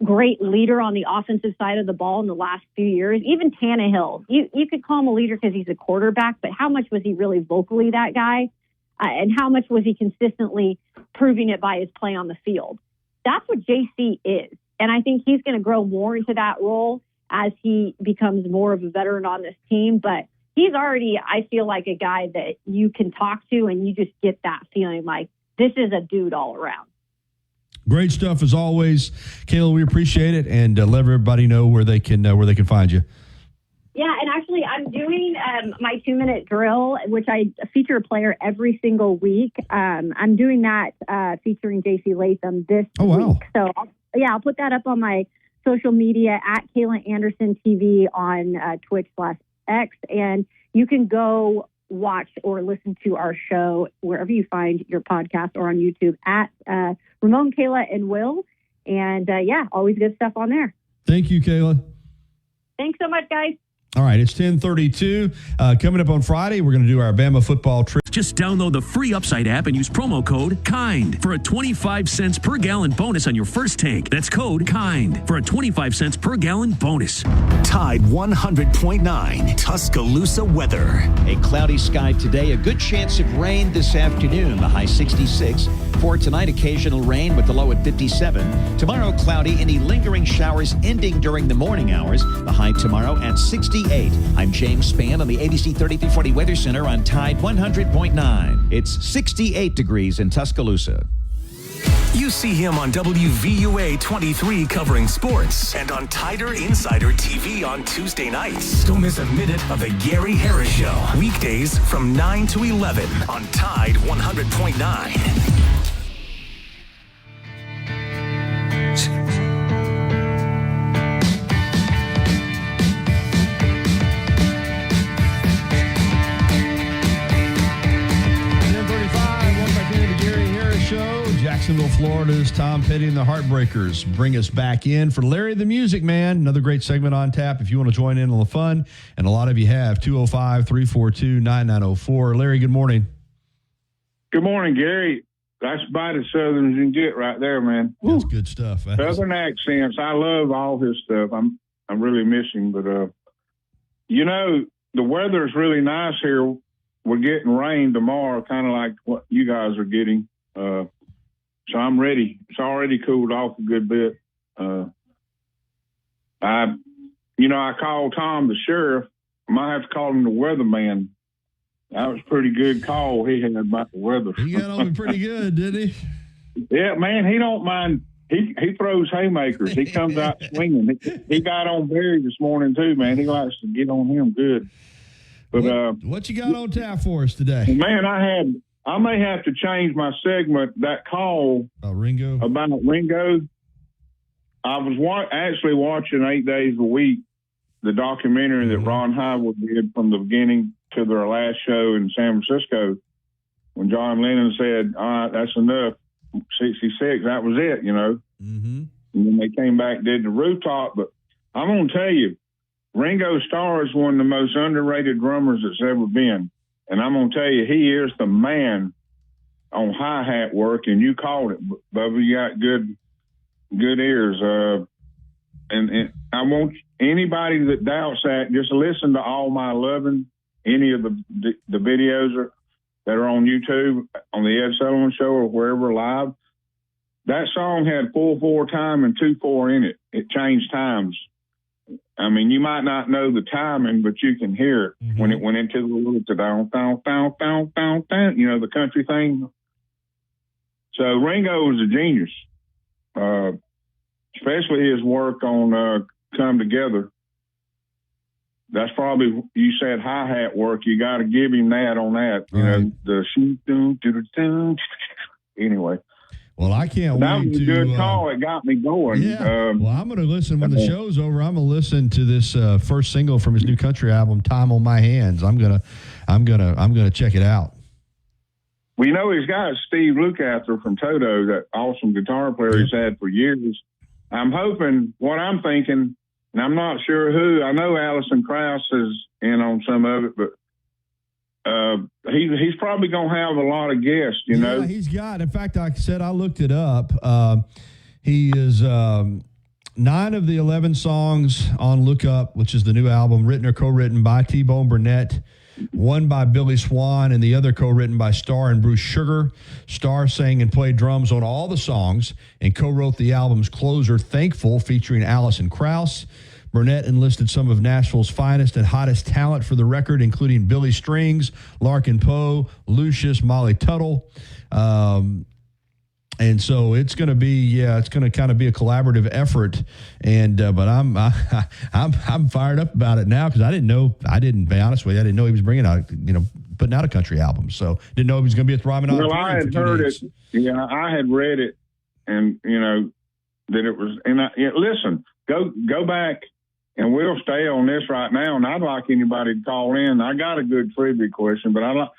great leader on the offensive side of the ball in the last few years. Even Tannehill, you could call him a leader because he's a quarterback, but how much was he really vocally that guy? And how much was he consistently proving it by his play on the field? That's what JC is. And I think he's going to grow more into that role as he becomes more of a veteran on this team. But he's already, I feel like, a guy that you can talk to and you just get that feeling like this is a dude all around. Great stuff as always, Kayla. We appreciate it, and let everybody know where they can find you. Yeah, and actually, I'm doing my 2-minute drill, which I feature a player every single week. I'm doing that featuring J.C. Latham this week. So, I'll put that up on my social media at Kayla Anderson TV on Twitch/X, and you can go watch or listen to our show wherever you find your podcast or on YouTube at Ramon, Kayla, and Will. And, always good stuff on there. Thank you, Kayla. Thanks so much, guys. All right, it's 10:32. Coming up on Friday, we're going to do our Bama football trip. Just download the free Upside app and use promo code KIND for a 25 cents per gallon bonus on your first tank. That's code KIND for a 25 cents per gallon bonus. Tide 100.9 Tuscaloosa weather. A cloudy sky today, a good chance of rain this afternoon, the high 66. For tonight, occasional rain with the low at 57. Tomorrow, cloudy, any lingering showers ending during the morning hours. The high tomorrow at 68. I'm James Spann on the ABC 3340 Weather Center on Tide 100.9. It's 68 degrees in Tuscaloosa. You see him on WVUA 23 covering sports and on Tider Insider TV on Tuesday nights. Don't miss a minute of the Gary Harris Show. Weekdays from 9 to 11 on Tide 100.9. Jacksonville, Florida's Tom Petty and the Heartbreakers bring us back in for Larry the Music Man. Another great segment on tap if you want to join in on the fun, and a lot of you have. 205-342-9904. Larry, good morning. Good morning, Gary. That's about as Southern as you can get right there, man. That's good stuff. Southern accents. I love all his stuff. I'm really missing, but the weather is really nice here. We're getting rain tomorrow, kind of like what you guys are getting. So I'm ready. It's already cooled off a good bit. I called Tom the sheriff. I might have to call him the weatherman. That was a pretty good call he had about the weather. He got on me pretty good, didn't he? Yeah, man, he don't mind. He throws haymakers. He comes out swinging. He got on Barry this morning, too, man. He likes to get on him good. But what you got on tap for us today? Man, I may have to change my segment. That call about Ringo. I was actually watching 8 Days a Week, the documentary that Ron Howard did from the beginning to their last show in San Francisco. When John Lennon said, "All right, that's enough," 66, that was it, Mm-hmm. And then they came back and did the rooftop. But I'm going to tell you, Ringo Starr is one of the most underrated drummers that's ever been. And I'm going to tell you, he is the man on hi-hat work, and you called it, Bubba. You got good ears. And I want anybody that doubts that, just listen to All My Lovin', any of the videos that are on YouTube, on the Ed Sullivan Show or wherever live. That song had 4/4 time and 2/4 in it. It changed times. I mean, you might not know the timing, but you can hear it when it went into the lyrics, down, you know, the country thing. So Ringo was a genius, especially his work on Come Together. That's probably, you said hi-hat work. You got to give him that on that. You know, the shoot, anyway. Well, I can't that wait was a good call. It got me going. Yeah. Well, I'm going to listen when the show's over. I'm going to listen to this first single from his new country album, "Time on My Hands." I'm gonna check it out. Well, you know, he's got Steve Lukather from Toto, that awesome guitar player he's had for years. I'm hoping, what I'm thinking, and I'm not sure who. I know Alison Krauss is in on some of it, but he's probably going to have a lot of guests, you know. Yeah, he's got. In fact, like I said, I looked it up. He is 9 of the 11 songs on Look Up, which is the new album, written or co-written by T-Bone Burnett, one by Billy Swan, and the other co-written by Starr and Bruce Sugar. Starr sang and played drums on all the songs and co-wrote the album's closer, "Thankful," featuring Alison Krauss. Burnett enlisted some of Nashville's finest and hottest talent for the record, including Billy Strings, Larkin Poe, Lucius, Molly Tuttle. And so it's going to be, it's going to kind of be a collaborative effort. And but I'm fired up about it now because I didn't be honest with you, I didn't know he was bringing out, putting out a country album. So didn't know he was going to be at the Ryman Auditorium. Well, I had heard it. Yeah, I had read it, and that it was. And listen, go back. And we'll stay on this right now, and I'd like anybody to call in. I got a good trivia question, but I'd like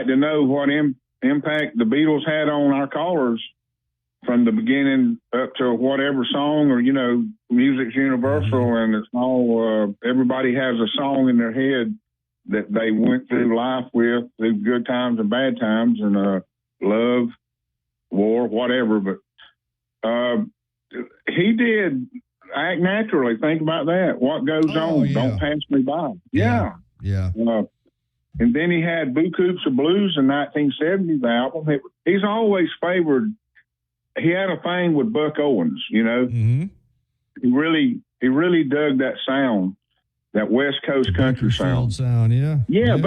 to know what impact the Beatles had on our callers from the beginning up to whatever song, or, music's universal, and it's all, everybody has a song in their head that they went through life with, through good times and bad times, and love, war, whatever. But he did Act Naturally. Think about that. What goes on? Yeah. Don't pass me by. Yeah. And then he had Boo Coops of Blues in 1970, the album. He's always favored. He had a thing with Buck Owens, Mm-hmm. He really dug that sound, that West Coast country sound. Yeah. And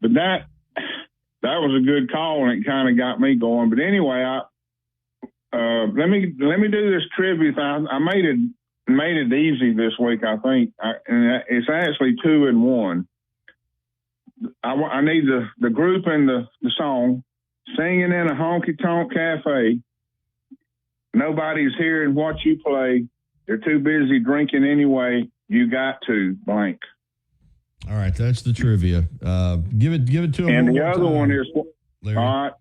but that was a good call, and it kind of got me going. But anyway, let me do this trivia thing. I made it easy this week, I think, and it's actually 2 in 1. I need the group and the song. Singing in a honky-tonk cafe. Nobody's hearing what you play. They're too busy drinking anyway. You got to blank. All right, that's the trivia. Give it to him. And the other one is, Larry. All right.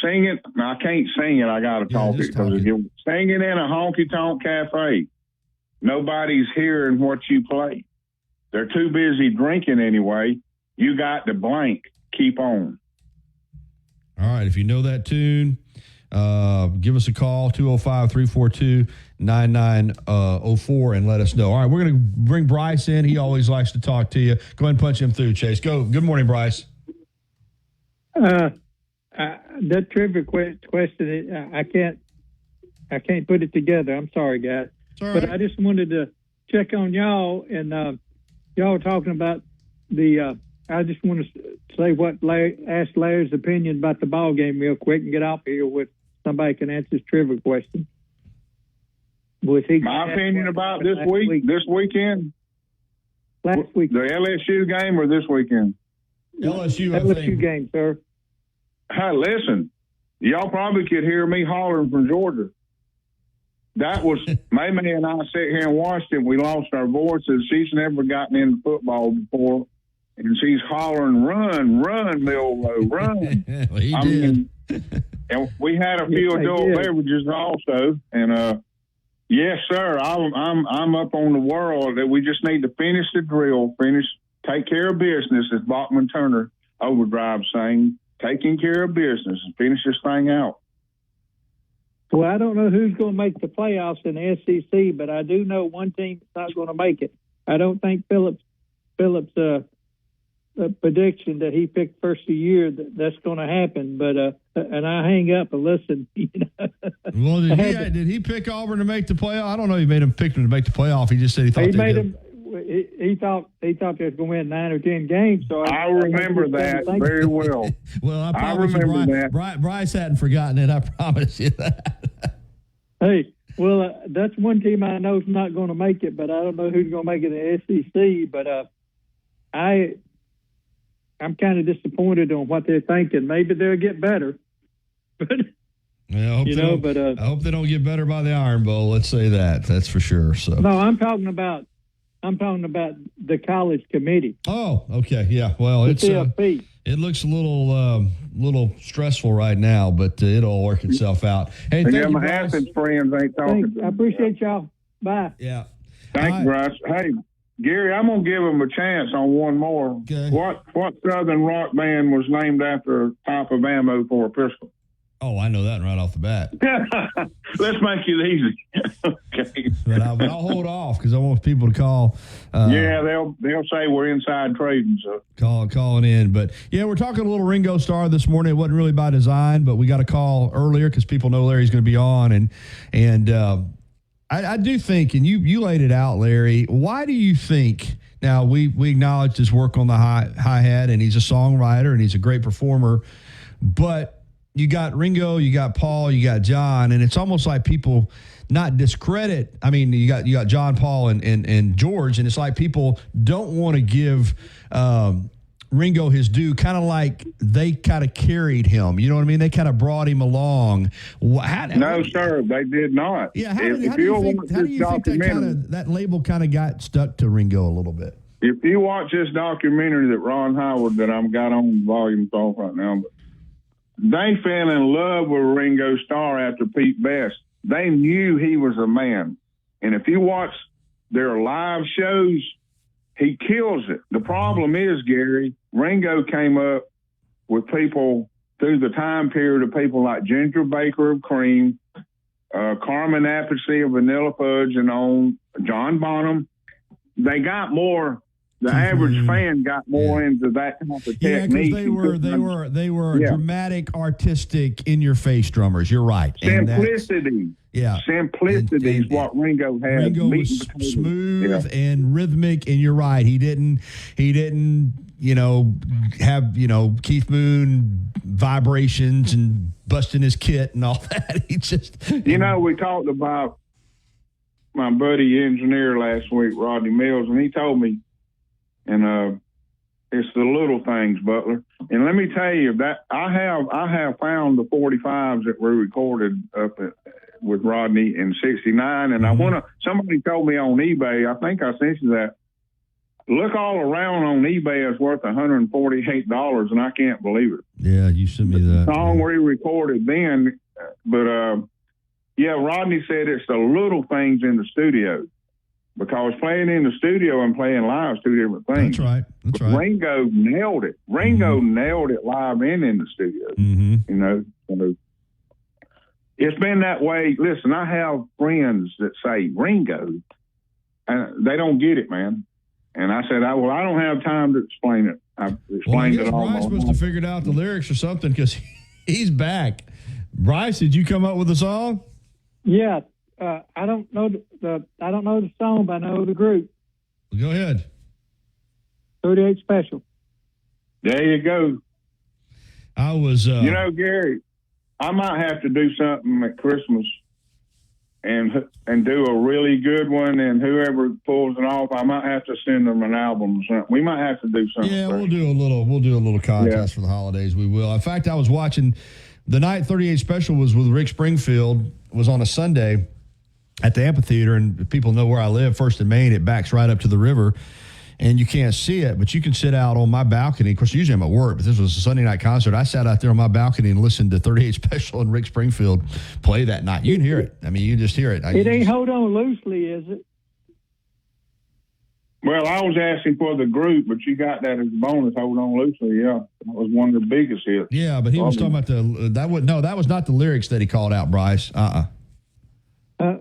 Sing it. I can't sing it. I got to talk it. Singing in a honky-tonk cafe. Nobody's hearing what you play. They're too busy drinking anyway. You got to blank. Keep on. All right. If you know that tune, give us a call, 205-342-9904, and let us know. All right. We're going to bring Bryce in. He always likes to talk to you. Go ahead and punch him through, Chase. Go. Good morning, Bryce. That trivia question, I can't put it together. I'm sorry, guys. But I just wanted to check on y'all, and y'all talking about I just want to say ask Larry's opinion about the ball game real quick and get off here with somebody can answer this trivia question. My opinion about this weekend? Last week. The LSU game or this weekend? LSU game, sir. Hey, listen, y'all probably could hear me hollering from Georgia. That was, Mamie and I sat here and watched it. We lost our voices. She's never gotten into football before. And she's hollering, run, Milroe, run. Well, he did. And we had a few adult beverages also. And, yes, sir, I'm up on the world that we just need to finish the drill, take care of business, as Bachman Turner Overdrive sang. taking care of business and finish this thing out. Well, I don't know who's going to make the playoffs in the SEC, but I do know one team that's not going to make it. I don't think Phillips' prediction that he picked first of the year that's going to happen. But and I hang up and listen. Well, did he pick Auburn to make the playoff? I don't know. He made him pick them to make the playoff. He just said he thought they did. He thought they was going to win 9 or 10 games. So I remember that very well. Well, I remember that. Bryce hadn't forgotten it. I promise you that. Hey, well, that's one team I know is not going to make it, but I don't know who's going to make it in the SEC. But I'm kind of disappointed on what they're thinking. Maybe they'll get better. But yeah, I hope they don't get better by the Iron Bowl. Let's say that. That's for sure. So no, I'm talking about the college committee. Oh, okay, yeah. Well, it looks a little stressful right now, but it'll work itself out. Hey, thank you, my Athens friends ain't talking. I appreciate y'all. Bye. Yeah. Thanks, Bryce. Hey, Gary, I'm gonna give him a chance on one more. Okay. What Southern rock band was named after a type of ammo for a pistol? Oh, I know that right off the bat. Let's make it easy. Okay. But I'll hold off because I want people to call. Yeah, they'll say we're inside trading. So calling in. But yeah, we're talking a little Ringo Starr this morning. It wasn't really by design, but we got a call earlier because people know Larry's going to be on, and I do think, and you laid it out, Larry. Why do you think? Now we acknowledge his work on the hi-hat, and he's a songwriter and he's a great performer, but you got Ringo, you got Paul, you got John, and it's almost like people not discredit. I mean, you got John, Paul, and George, and it's like people don't want to give Ringo his due, kind of like they kind of carried him. You know what I mean? They kind of brought him along. No, sir, they did not. Yeah, how do you think that label kind of got stuck to Ringo a little bit? If you watch this documentary that Ron Howard that I've got on volume off right now, but they fell in love with Ringo Starr after Pete Best. They knew he was a man. And if you watch their live shows, he kills it. The problem is, Gary, Ringo came up with people through the time period of people like Ginger Baker of Cream, Carmen Appice of Vanilla Fudge, and on John Bonham. They got more. The average fan got more into that type of technique. Because they were dramatic, artistic, in-your-face drummers. You're right. Simplicity. Simplicity is what Ringo had. Ringo was smooth and rhythmic, and you're right. He didn't have Keith Moon vibrations and busting his kit and all that. He just we talked about my buddy engineer last week, Rodney Mills, and he told me. And it's the little things, Butler. And let me tell you that I have found the 45s that were recorded up with Rodney in '69, and somebody told me on eBay. I think I sent you that. Look all around on eBay, it's worth $148, and I can't believe it. Yeah, you sent me that. The song we recorded then, but Rodney said it's the little things in the studio. Because playing in the studio and playing live is two different things. That's right. Ringo nailed it. Nailed it live and in the studio. So it's been that way. Listen, I have friends that say Ringo, and they don't get it, man. And I said, I don't have time to explain it. I've explained it all. Bryce must have figured out the lyrics or something because he's back. Bryce, did you come up with a song? Yeah. I don't know the song, but I know the group. Go ahead. 38 Special. There you go. I was, Gary, I might have to do something at Christmas and do a really good one, and whoever pulls it off, I might have to send them an album or something. We might have to do something. Yeah, we'll do a little contest for the holidays. We will. In fact, I was watching the night 38 Special was with Rick Springfield. It was on a Sunday at the amphitheater, and people know where I live, First and Main. It backs right up to the river, and you can't see it, but you can sit out on my balcony. Of course, usually I'm at work, but this was a Sunday night concert. I sat out there on my balcony and listened to 38 Special and Rick Springfield play that night. You can hear it. I mean, you can just hear it. It ain't Hold On Loosely, is it? Well, I was asking for the group, but you got that as a bonus. Hold on loosely. Yeah, that was one of the biggest hits. Yeah, but he was talking about that was not the lyrics that he called out, Bryce.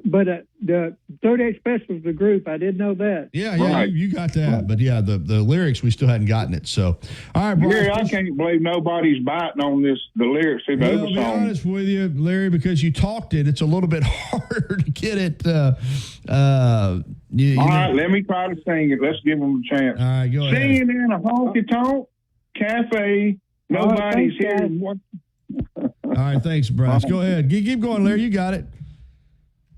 But the 38 Special is the group. I didn't know that. Yeah, right. you got that. Right. But yeah, the lyrics, we still hadn't gotten it. So, all right, Bryce. Larry, I can't believe nobody's biting on the lyrics to the other song. I'll be honest with you, Larry, because you talked it, it's a little bit harder to get it. All right, let me try to sing it. Let's give them a chance. All right, go ahead. Singing in a honky-tonk cafe. Nobody's here. All right, thanks, Bryce. Go ahead. Keep going, Larry. You got it.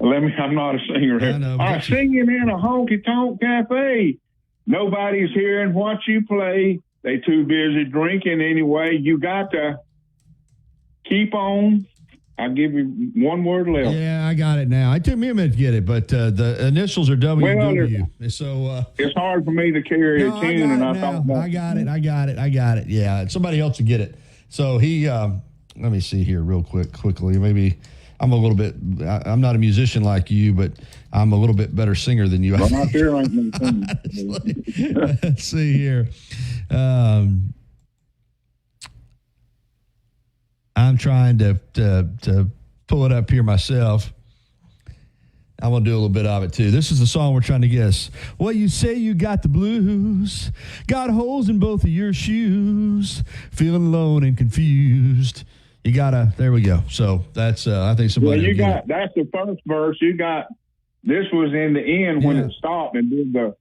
I'm not a singer here. All right, singing in a honky-tonk cafe. Nobody's hearing what you play. They too busy drinking anyway. You got to keep on. I'll give you one word left. Yeah, I got it now. It took me a minute to get it, but the initials are WW. So it's hard for me to carry a tune, and I thought I got it. Yeah, somebody else will get it. So he, let me see here real quickly. Maybe I'm a little bit. I'm not a musician like you, but I'm a little bit better singer than you. I'm not sure I can sing. Let's see here. I'm trying to pull it up here myself. I'm going to do a little bit of it, too. This is the song we're trying to guess. Well, you say you got the blues, got holes in both of your shoes, feeling alone and confused. You got to, there we go. So that's, I think somebody. Well, that's the first verse. This was in the end when it stopped and did the,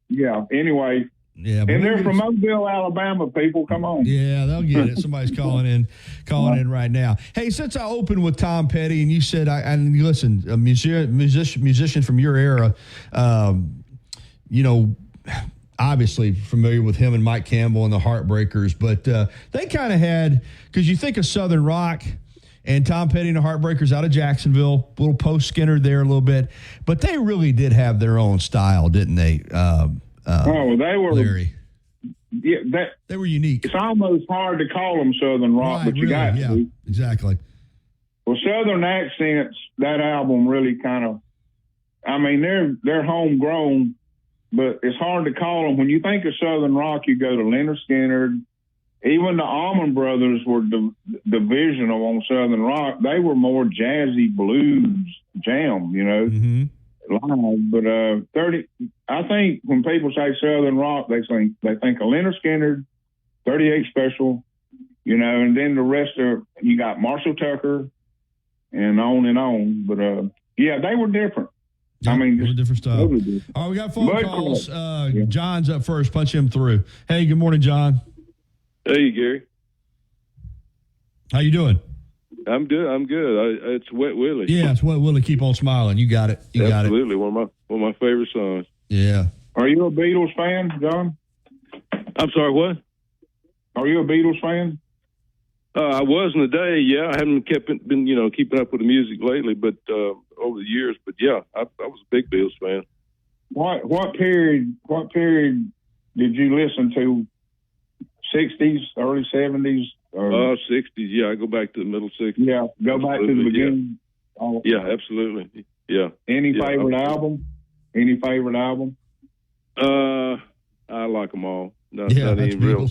yeah, anyway. Yeah, and they're from Mobile, Alabama, people. Come on. Yeah, they'll get it. Somebody's calling in right now. Hey, since I opened with Tom Petty and you said, and listen, a musician from your era, obviously familiar with him and Mike Campbell and the Heartbreakers, but they kind of had, because you think of Southern rock and Tom Petty and the Heartbreakers out of Jacksonville, a little post-Skinner there a little bit, but they really did have their own style, didn't they? They were. Larry. Yeah, they were unique. It's almost hard to call them Southern rock, but you got to. Exactly. Well, Southern Accents, that album really kind of, I mean, they're homegrown, but it's hard to call them. When you think of Southern rock, you go to Leonard Skinner. Even the Allman Brothers were divisional on Southern rock. They were more jazzy blues jam, live. But I think when people say Southern rock, they think of Leonard Skinner, 38 Special, and then the rest you got Marshall Tucker, and on and on. But they were different. Yeah, I mean, different style. Totally different. All right, we got phone calls. John's up first. Punch him through. Hey, good morning, John. Hey, Gary. How you doing? I'm good. It's Wet Willie. Yeah, it's Wet Willie. Keep on smiling. You got it. You got it. Absolutely. One of my favorite songs. Yeah. Are you a Beatles fan, John? I'm sorry, what? Are you a Beatles fan? I was in the day, yeah. I haven't been keeping up with the music lately, but over the years. But yeah, I was a big Beatles fan. What period did you listen to? 60s, early 70s? 60s, yeah. I go back to the middle 60s. Yeah, go back to the beginning. Yeah, absolutely. Yeah. Any favorite album? I like them all. Not that's even real.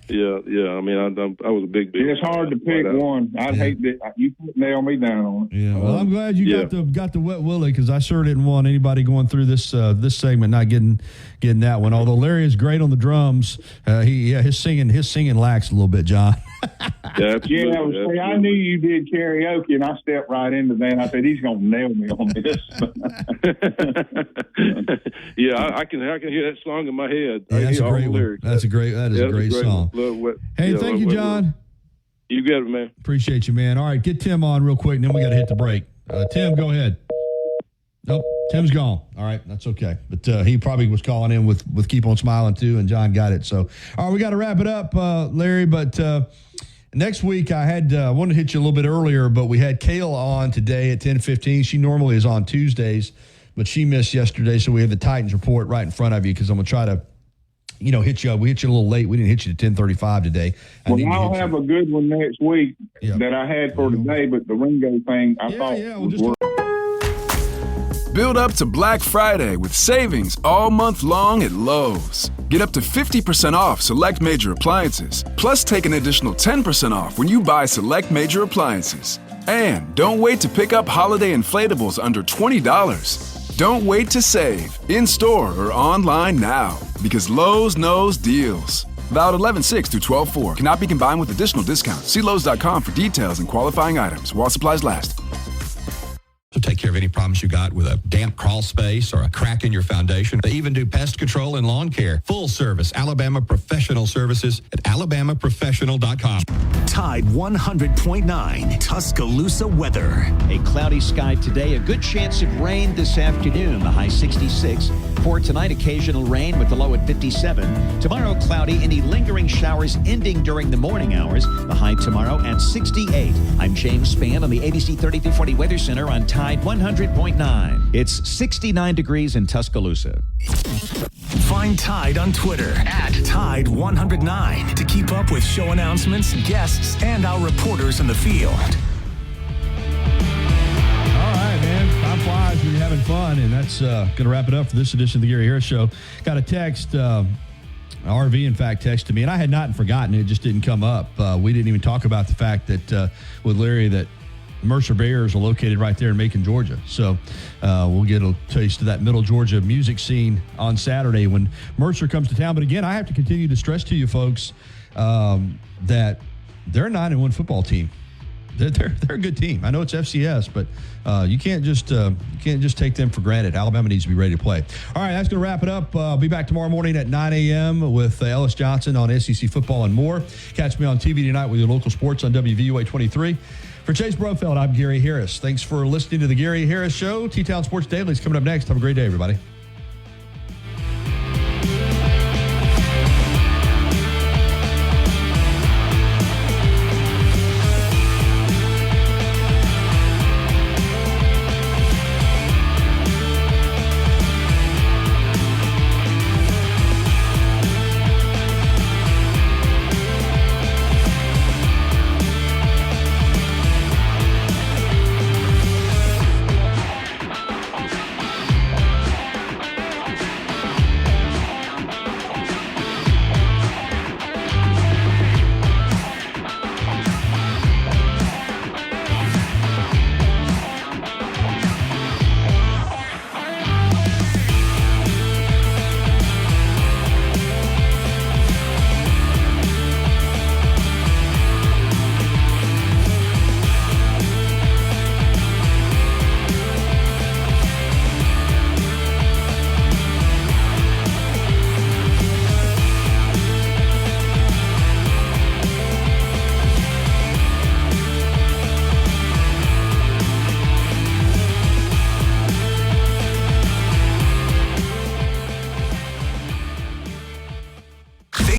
Yeah. I mean, I was a big Beatles. It's hard to pick one. I'd hate that. You nail me down on it. Yeah. Well, I'm glad you got the Wet Willie, because I sure didn't want anybody going through this segment not getting that one. Although Larry is great on the drums, his singing lacks a little bit, John. Absolutely. I knew you did karaoke, and I stepped right into that. I said, he's going to nail me on this. Yeah, I can hear that song in my head. Yeah, that's a great one. That is a great song. Hey, thank you, John. You got it, man. Appreciate you, man. All right, get Tim on real quick, and then we got to hit the break. Tim, go ahead. Nope, Tim's gone. All right, that's okay. But he probably was calling in with Keep On Smiling, too, and John got it. So, all right, we got to wrap it up, Larry, but next week I wanted to hit you a little bit earlier, but we had Kayla on today at 10:15. She normally is on Tuesdays, but she missed yesterday, so we have the Titans report right in front of you, because I'm going to try to hit you up. We hit you a little late. We didn't hit you to 10:35 today. I'll have a good one next week that I had for today, but the Ringo thing I thought was worth. Build up to Black Friday with savings all month long at Lowe's. Get up to 50% off select major appliances, plus take an additional 10% off when you buy select major appliances. And don't wait to pick up holiday inflatables under $20. Don't wait to save, in-store or online now, because Lowe's knows deals. Valid 11/6 through 12/4. Cannot be combined with additional discounts. See Lowe's.com for details and qualifying items while supplies last. To take care of any problems you got with a damp crawl space or a crack in your foundation. They even do pest control and lawn care. Full service Alabama Professional Services at alabamaprofessional.com. Tide 100.9 Tuscaloosa weather. A cloudy sky today, a good chance of rain this afternoon, the high 66. For tonight, occasional rain with the low at 57. Tomorrow, cloudy, any lingering showers ending during the morning hours, the high tomorrow at 68. I'm James Spann on the ABC 3340 Weather Center on Tide 100.9. It's 69 degrees in Tuscaloosa. Find Tide on Twitter at Tide 109 to keep up with show announcements, guests, and our reporters in the field. All right, man. Time flies when you're having fun, and that's going to wrap it up for this edition of the Gary Harris Show. Got a text. RV, in fact, texted me, and I had not forgotten. It just didn't come up. We didn't even talk about the fact that with Larry that Mercer Bears are located right there in Macon, Georgia. So we'll get a taste of that Middle Georgia music scene on Saturday when Mercer comes to town. But again, I have to continue to stress to you folks that they're a 9-1 football team. They're a good team. I know it's FCS, but you can't just take them for granted. Alabama needs to be ready to play. All right, that's going to wrap it up. I'll be back tomorrow morning at 9 a.m. with Ellis Johnson on SEC football and more. Catch me on TV tonight with your local sports on WVUA 23. For Chase Brofeld, I'm Gary Harris. Thanks for listening to the Gary Harris Show. T-Town Sports Daily is coming up next. Have a great day, everybody.